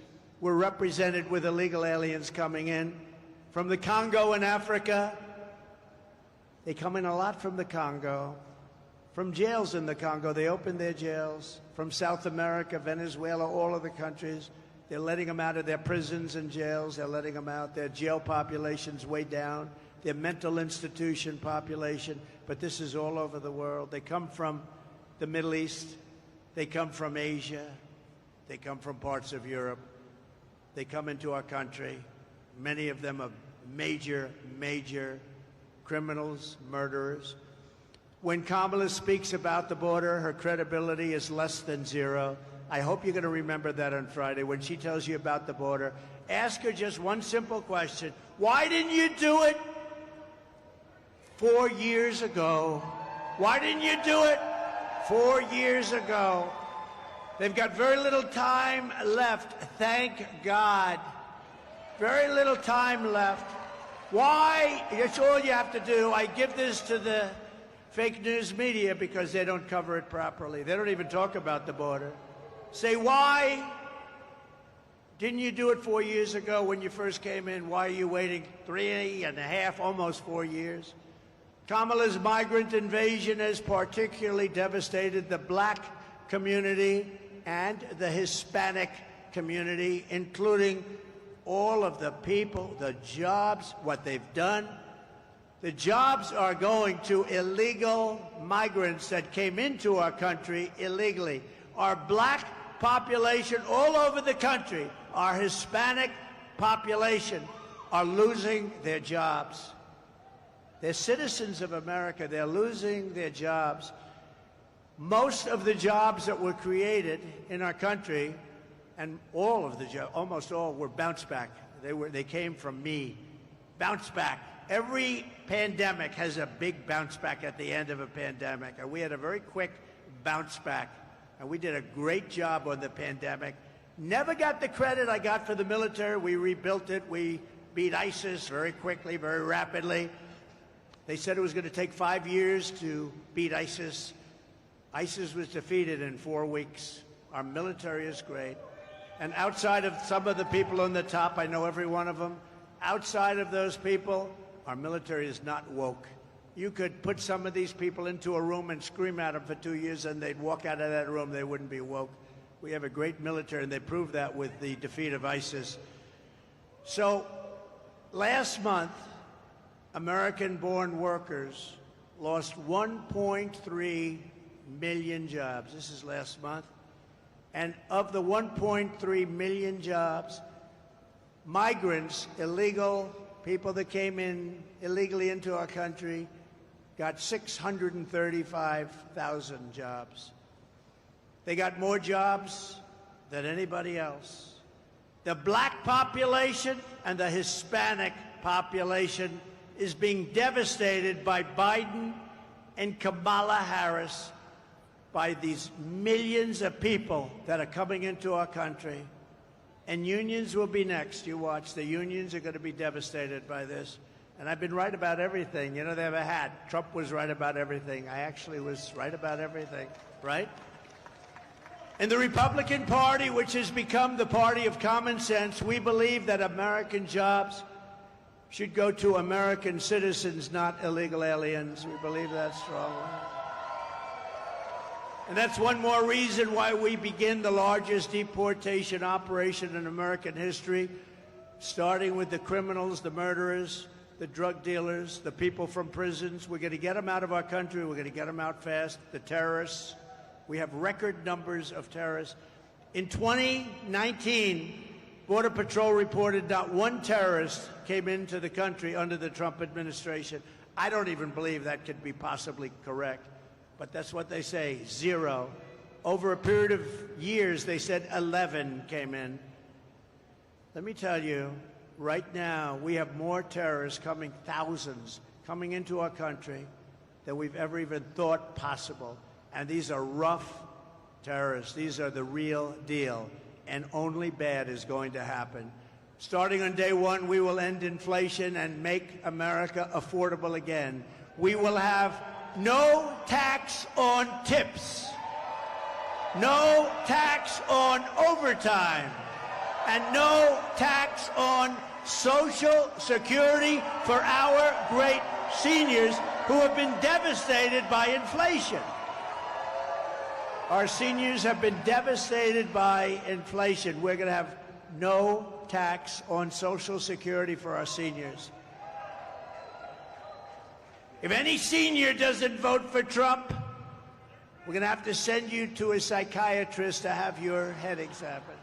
were represented with illegal aliens coming in. From the Congo in Africa, they come in a lot from the Congo. From jails in the Congo, they opened their jails. From South America, Venezuela, all of the countries. They're letting them out of their prisons and jails. They're letting them out. Their jail population's way down. Their mental institution population. But this is all over the world. They come from the Middle East. They come from Asia. They come from parts of Europe. They come into our country. Many of them are major, major criminals, murderers. When Kamala speaks about the border, her credibility is less than zero. I hope you're going to remember that on Friday when she tells you about the border. Ask her just one simple question. Why didn't you do it 4 years ago? Why didn't you do it 4 years ago? They've got very little time left, thank God. Very little time left. Why? That's all you have to do. I give this to the fake news media because they don't cover it properly. They don't even talk about the border. Say, why didn't you do it 4 years ago when you first came in? Why are you waiting 3.5, almost 4 years? Kamala's migrant invasion has particularly devastated the black community and the Hispanic community, including all of the people, the jobs, what they've done. The jobs are going to illegal migrants that came into our country illegally. Our black population all over the country, our Hispanic population, are losing their jobs. They're citizens of America. They're losing their jobs. Most of the jobs that were created in our country, and all of the jobs, almost all, were bounce back. They came from me. Bounce back. Every pandemic has a big bounce back at the end of a pandemic, and we had a very quick bounce back, and we did a great job on the pandemic. Never got the credit I got for the military. We rebuilt it. We beat ISIS very quickly, very rapidly. They said it was going to take 5 years to beat ISIS. ISIS was defeated in 4 weeks. Our military is great. And outside of some of the people on the top, I know every one of them, outside of those people, our military is not woke. You could put some of these people into a room and scream at them for 2 years and they'd walk out of that room, they wouldn't be woke. We have a great military, and they proved that with the defeat of ISIS. So last month, American-born workers lost 1.3 million jobs. This is last month. And of the 1.3 million jobs, migrants, illegal people that came in illegally into our country, got 635,000 jobs. They got more jobs than anybody else. The black population and the Hispanic population is being devastated by Biden and Kamala Harris, by these millions of people that are coming into our country. And unions will be next. You watch. The unions are going to be devastated by this. And I've been right about everything. You know, they have a hat. Trump was right about everything. I actually was right about everything, right? In the Republican Party, which has become the party of common sense, we believe that American jobs should go to American citizens, not illegal aliens. We believe that strongly. And that's one more reason why we begin the largest deportation operation in American history, starting with the criminals, the murderers, the drug dealers, the people from prisons. We're going to get them out of our country. We're going to get them out fast. The terrorists. We have record numbers of terrorists. In 2019, Border Patrol reported not one terrorist came into the country under the Trump administration. I don't even believe that could be possibly correct, but that's what they say, 0. Over a period of years, they said 11 came in. Let me tell you, right now, we have more terrorists coming, thousands, coming into our country than we've ever even thought possible. And these are rough terrorists. These are the real deal. And only bad is going to happen. Starting on day one, we will end inflation and make America affordable again. We will have no tax on tips, no tax on overtime, and no tax on Social Security for our great seniors who have been devastated by inflation. Our seniors have been devastated by inflation. We're going to have no tax on Social Security for our seniors. If any senior doesn't vote for Trump, we're going to have to send you to a psychiatrist to have your head examined.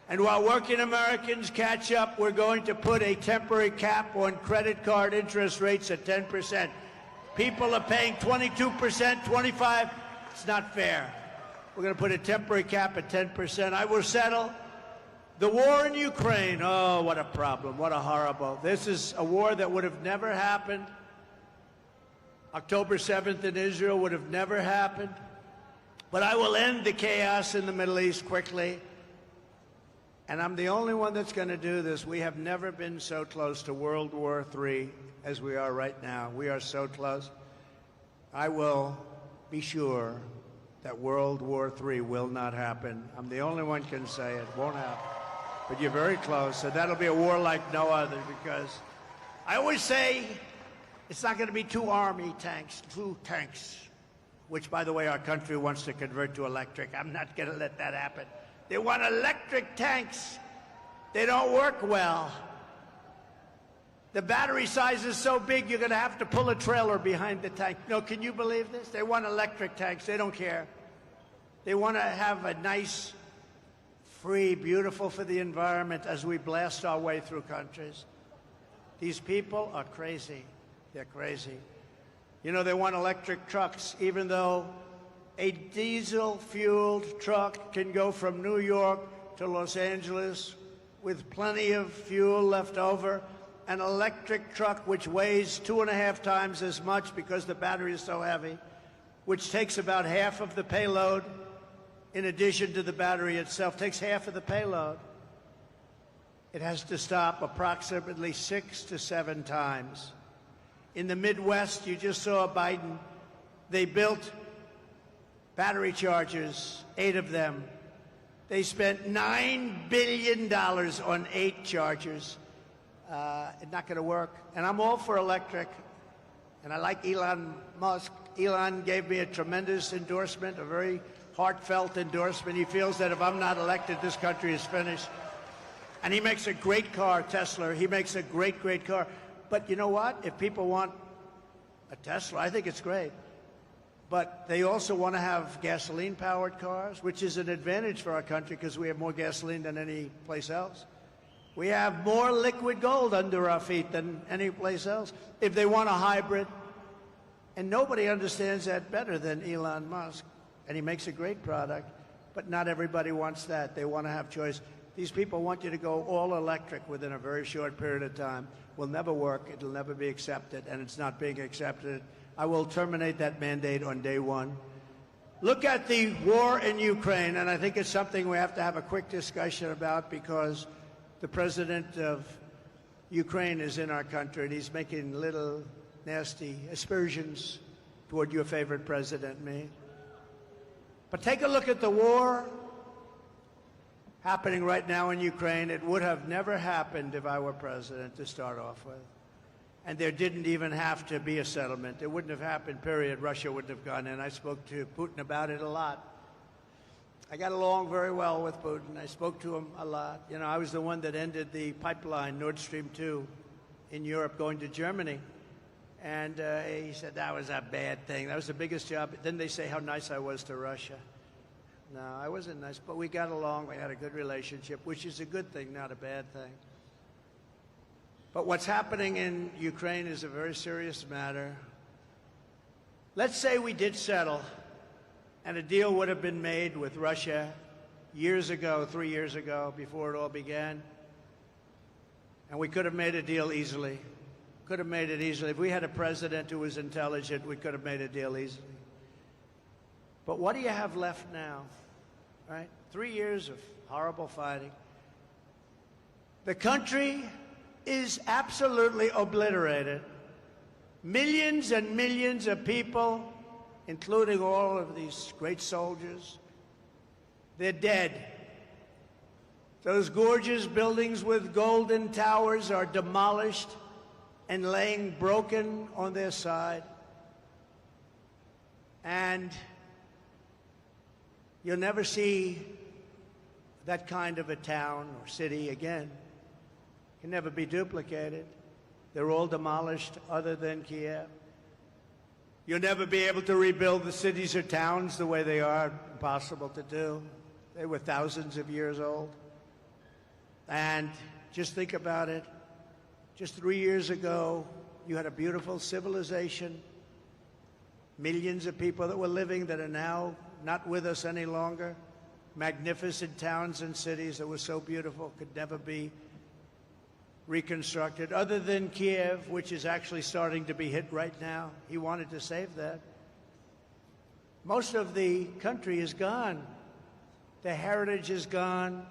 And while working Americans catch up, we're going to put a temporary cap on credit card interest rates at 10%. People are paying 22%, 25%. It's not fair. We're going to put a temporary cap at 10%. I will settle. The war in Ukraine, oh, what a problem, what a horrible. This is a war that would have never happened. October 7th in Israel would have never happened. But I will end the chaos in the Middle East quickly. And I'm the only one that's going to do this. We have never been so close to World War III as we are right now. We are so close. I will be sure that World War III will not happen. I'm the only one can say it won't happen. But you're very close, so that'll be a war like no other, because I always say it's not going to be 2 army tanks, 2 tanks, which, by the way, our country wants to convert to electric. I'm not going to let that happen. They want electric tanks. They don't work well. The battery size is so big, you're going to have to pull a trailer behind the tank. No, can you believe this? They want electric tanks. They don't care. They want to have a nice, free, beautiful for the environment as we blast our way through countries. These people are crazy. They're crazy. You know, they want electric trucks, even though a diesel-fueled truck can go from New York to Los Angeles with plenty of fuel left over. An electric truck, which weighs 2.5 times as much because the battery is so heavy, which takes about half of the payload, in addition to the battery itself, takes half of the payload. It has to stop approximately 6 to 7 times. In the Midwest, you just saw Biden, they built battery chargers, 8 of them. They spent $9 billion on 8 chargers. It's not going to work. And I'm all for electric. And I like Elon Musk. Elon gave me a tremendous endorsement, a very heartfelt endorsement. He feels that if I'm not elected, this country is finished. And he makes a great car, Tesla. He makes a great, great car. But But you know what? If people want a Tesla, I think it's great. But they also want to have gasoline-powered cars, which is an advantage for our country because we have more gasoline than any place else. We have more liquid gold under our feet than any place else. If they want a hybrid, and nobody understands that better than Elon Musk, and he makes a great product, but not everybody wants that. They want to have choice. These people want you to go all electric within a very short period of time. Will never work. It'll never be accepted, and it's not being accepted. I will terminate that mandate on day one. Look at the war in Ukraine, and I think it's something we have to have a quick discussion about because the president of Ukraine is in our country, and he's making little nasty aspersions toward your favorite president, me. But take a look at the war happening right now in Ukraine. It would have never happened if I were president to start off with. And there didn't even have to be a settlement. It wouldn't have happened, period. Russia wouldn't have gone in. I spoke to Putin about it a lot. I got along very well with Putin. I spoke to him a lot. You know, I was the one that ended the pipeline, Nord Stream 2, in Europe going to Germany. And he said that was a bad thing. That was the biggest job. Then they say how nice I was to Russia. No, I wasn't nice, but we got along. We had a good relationship, which is a good thing, not a bad thing. But what's happening in Ukraine is a very serious matter. Let's say we did settle, and a deal would have been made with Russia years ago, 3 years ago, before it all began. And we could have made a deal easily. Could have made it easily. If we had a president who was intelligent, we could have made a deal easily. But what do you have left now, right? 3 years of horrible fighting. The country is absolutely obliterated. Millions and millions of people, including all of these great soldiers, they're dead. Those gorgeous buildings with golden towers are demolished and laying broken on their side. And you'll never see that kind of a town or city again. Can never be duplicated. They're all demolished other than Kiev. You'll never be able to rebuild the cities or towns the way they are. Impossible to do. They were thousands of years old. And just think about it. Just 3 years ago, you had a beautiful civilization. Millions of people that were living that are now not with us any longer. Magnificent towns and cities that were so beautiful could never be reconstructed, other than Kiev, which is actually starting to be hit right now. He wanted to save that. Most of the country is gone. The heritage is gone.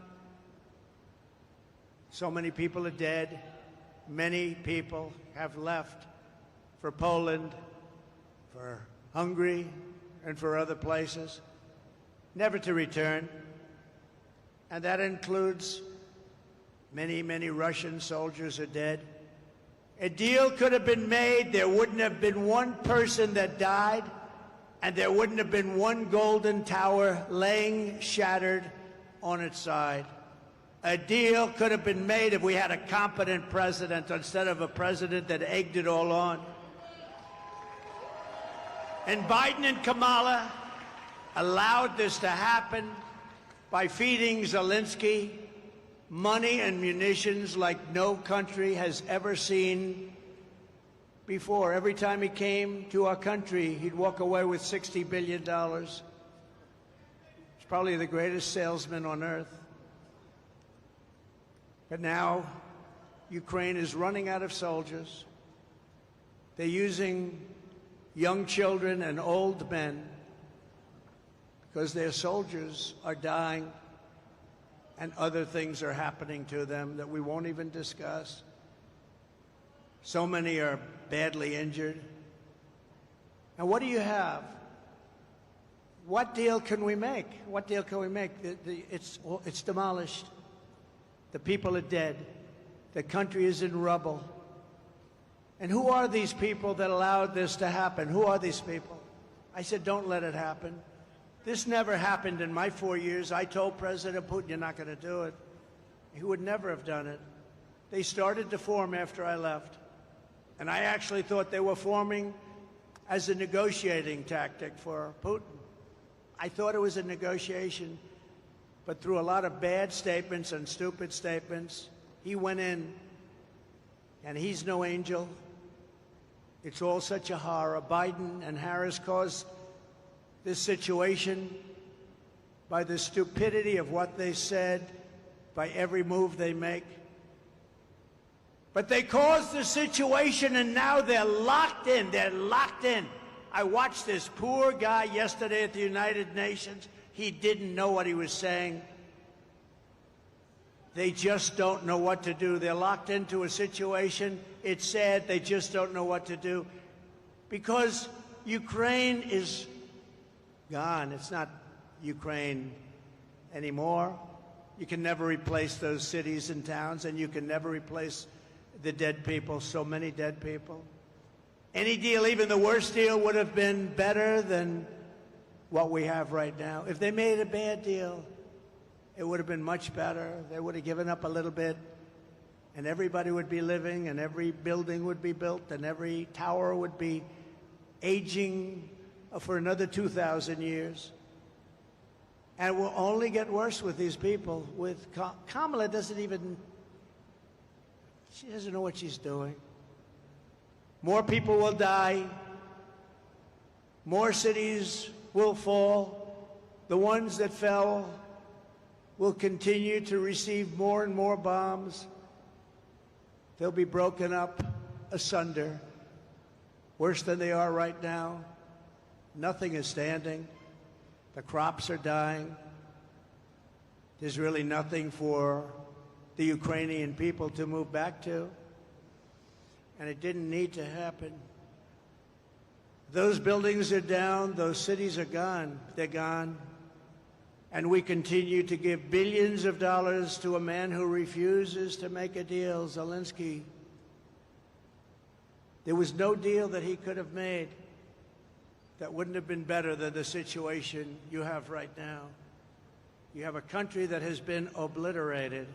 So many people are dead. Many people have left for Poland, for Hungary, and for other places, never to return. And that includes many, many Russian soldiers are dead. A deal could have been made. There wouldn't have been one person that died, and there wouldn't have been one golden tower laying shattered on its side. A deal could have been made if we had a competent president instead of a president that egged it all on. And Biden and Kamala allowed this to happen by feeding Zelensky money and munitions like no country has ever seen before. Every time he came to our country, he'd walk away with $60 billion. He's probably the greatest salesman on earth. But now, Ukraine is running out of soldiers. They're using young children and old men because their soldiers are dying and other things are happening to them that we won't even discuss. So many are badly injured. And what do you have? What deal can we make? What deal can we make? It's demolished. The people are dead. The country is in rubble. And who are these people that allowed this to happen? Who are these people? I said, don't let it happen. This never happened in my 4 years. I told President Putin, you're not going to do it. He would never have done it. They started to form after I left. And I actually thought they were forming as a negotiating tactic for Putin. I thought it was a negotiation, but through a lot of bad statements and stupid statements, he went in, and he's no angel. It's all such a horror. Biden and Harris caused this situation by the stupidity of what they said, by every move they make. But they caused the situation, and now they're locked in. They're locked in. I watched this poor guy yesterday at the United Nations. He didn't know what he was saying. They just don't know what to do. They're locked into a situation. It's sad. They just don't know what to do. Because Ukraine is gone. It's not Ukraine anymore. You can never replace those cities and towns, and you can never replace the dead people, so many dead people. Any deal, even the worst deal, would have been better than what we have right now. If they made a bad deal, it would have been much better. They would have given up a little bit, and everybody would be living, and every building would be built, and every tower would be aging for another 2,000 years. And it will only get worse with these people. With Kamala she doesn't know what she's doing. More people will die. More cities will fall. The ones that fell will continue to receive more and more bombs. They'll be broken up asunder, worse than they are right now. Nothing is standing. The crops are dying. There's really nothing for the Ukrainian people to move back to. And it didn't need to happen. Those buildings are down. Those cities are gone. They're gone. And we continue to give billions of dollars to a man who refuses to make a deal, Zelensky. There was no deal that he could have made that wouldn't have been better than the situation you have right now. You have a country that has been obliterated,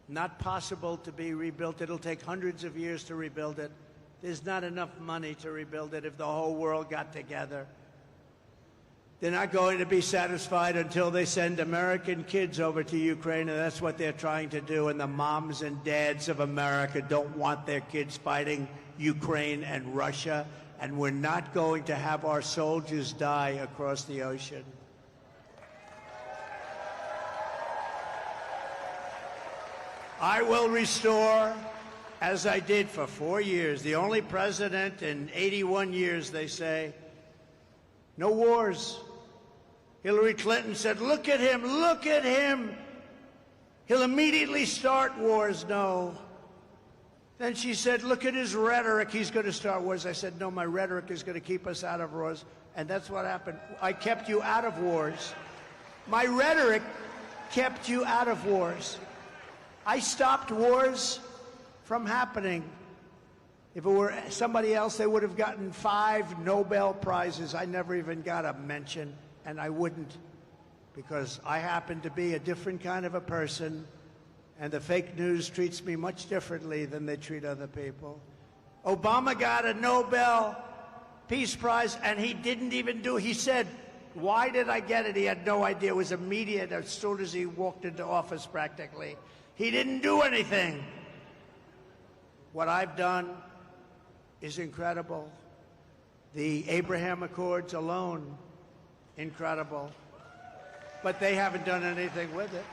not possible to be rebuilt. It'll take hundreds of years to rebuild it. There's not enough money to rebuild it if the whole world got together. They're not going to be satisfied until they send American kids over to Ukraine, and that's what they're trying to do. And the moms and dads of America don't want their kids fighting Ukraine and Russia. And we're not going to have our soldiers die across the ocean. I will restore, as I did for 4 years, the only president in 81 years, they say, no wars. Hillary Clinton said, look at him, look at him. He'll immediately start wars. No. Then she said, look at his rhetoric. He's going to start wars. I said, no, my rhetoric is going to keep us out of wars. And that's what happened. I kept you out of wars. My rhetoric kept you out of wars. I stopped wars from happening. If it were somebody else, they would have gotten 5 Nobel Prizes. I never even got a mention, and I wouldn't, because I happen to be a different kind of a person. And the fake news treats me much differently than they treat other people. Obama got a Nobel Peace Prize, and he didn't even do it. He said, why did I get it? He had no idea. It was immediate as soon as he walked into office, practically. He didn't do anything. What I've done is incredible. The Abraham Accords alone, incredible. But they haven't done anything with it.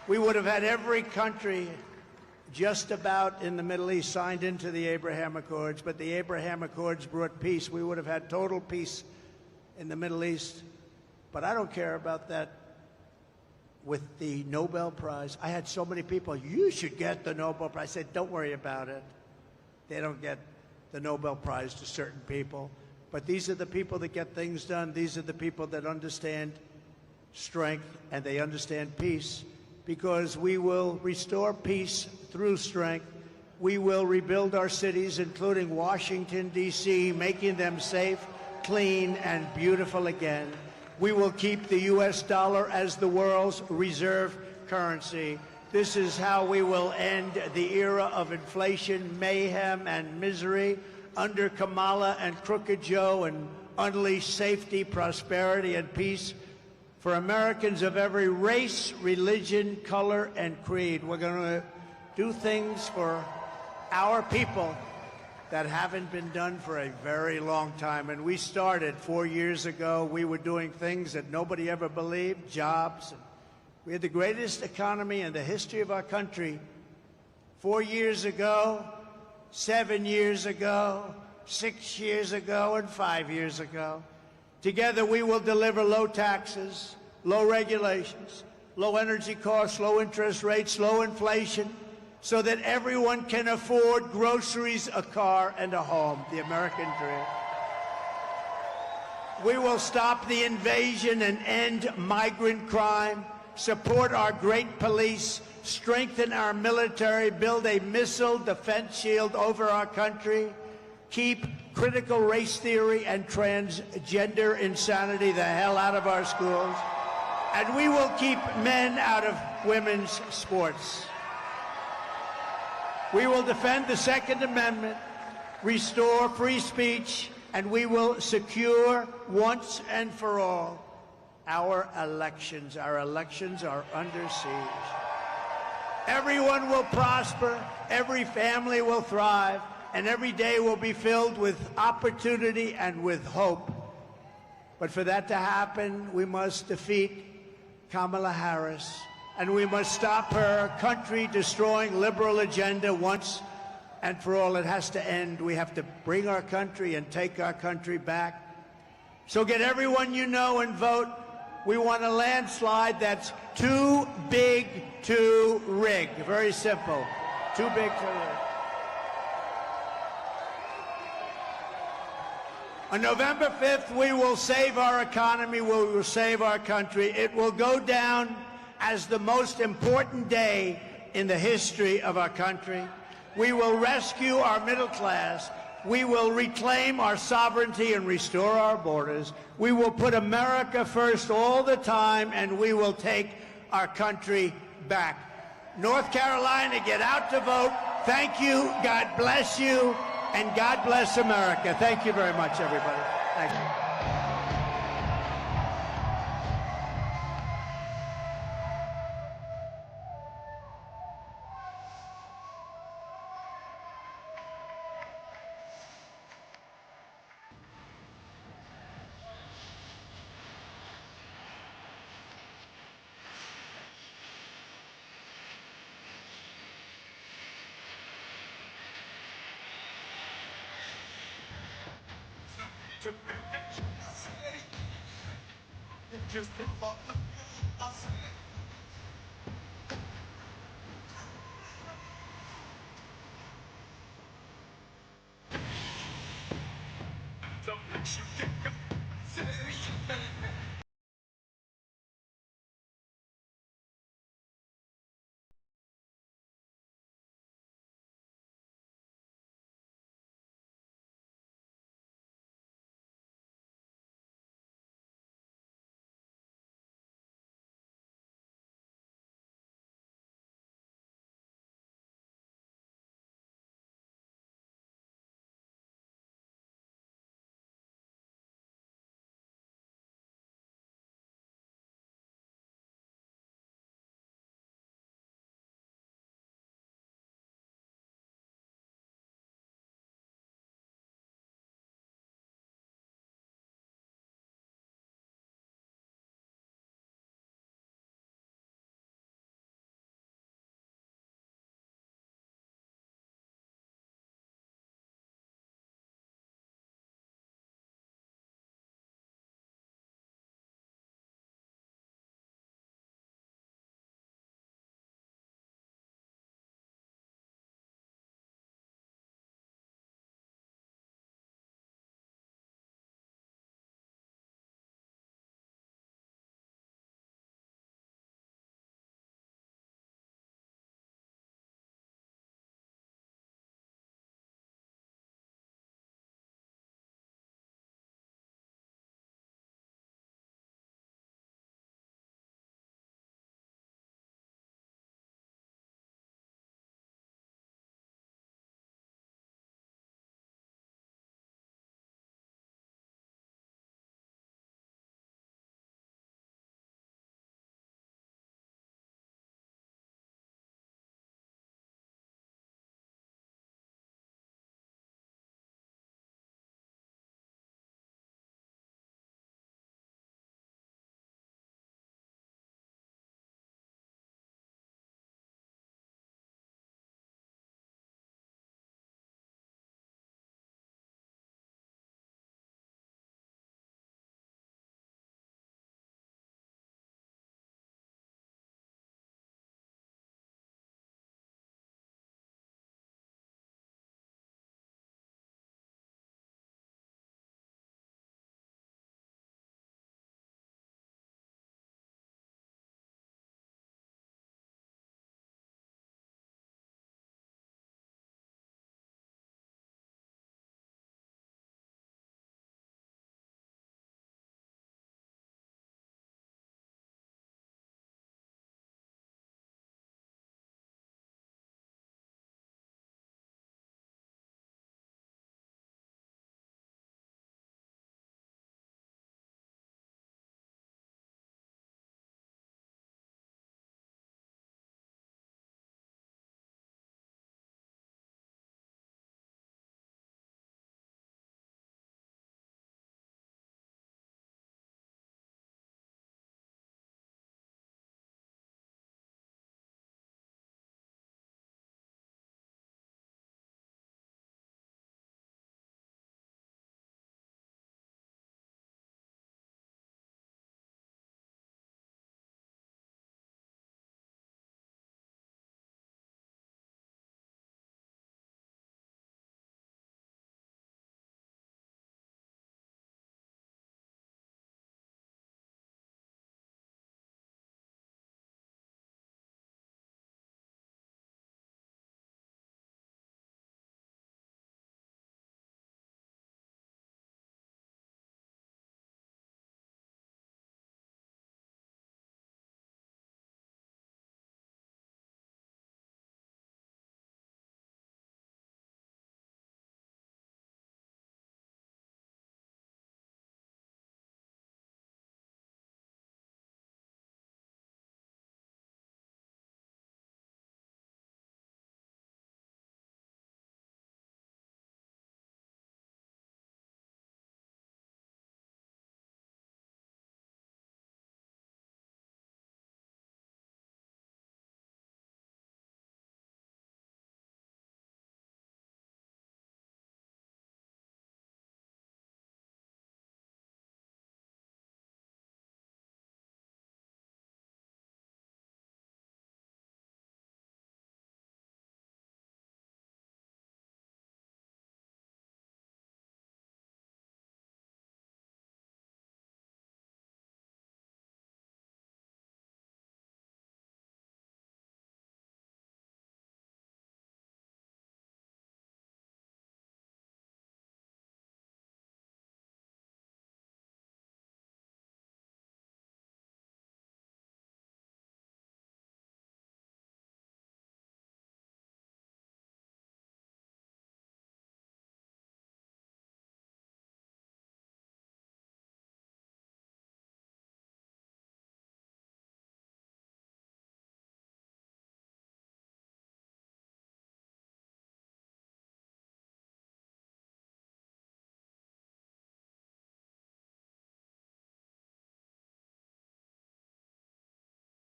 We would have had every country just about in the Middle East signed into the Abraham Accords, but the Abraham Accords brought peace. We would have had total peace in the Middle East. But I don't care about that with the Nobel Prize. I had so many people, you should get the Nobel Prize. I said, don't worry about it. They don't get the Nobel Prize to certain people. But these are the people that get things done. These are the people that understand strength, and they understand peace. Because we will restore peace through strength. We will rebuild our cities, including Washington, D.C., making them safe, clean, and beautiful again. We will keep the U.S. dollar as the world's reserve currency. This is how we will end the era of inflation, mayhem, and misery under Kamala and Crooked Joe, and unleash safety, prosperity, and peace for Americans of every race, religion, color, and creed. We're going to do things for our people that haven't been done for a very long time. And we started 4 years ago. We were doing things that nobody ever believed, jobs. We had the greatest economy in the history of our country 4 years ago, 7 years ago, 6 years ago, and 5 years ago. Together, we will deliver low taxes, low regulations, low energy costs, low interest rates, low inflation, so that everyone can afford groceries, a car, and a home, the American dream. We will stop the invasion and end migrant crime, support our great police, strengthen our military, build a missile defense shield over our country, keep critical race theory and transgender insanity the hell out of our schools, and we will keep men out of women's sports. We will defend the Second Amendment, restore free speech, and we will secure once and for all our elections. Our elections are under siege. Everyone will prosper, every family will thrive, and every day will be filled with opportunity and with hope. But for that to happen, we must defeat Kamala Harris, and we must stop her country-destroying liberal agenda once and for all. It has to end. We have to bring our country and take our country back. So get everyone you know and vote. We want a landslide that's too big to rig. Very simple. Too big to rig. On November 5th, we will save our economy, we will save our country. It will go down as the most important day in the history of our country. We will rescue our middle class. We will reclaim our sovereignty and restore our borders. We will put America first all the time, and we will take our country back. North Carolina, get out to vote. Thank you. God bless you. And God bless America. Thank you very much, everybody. Thank you. Don't let you get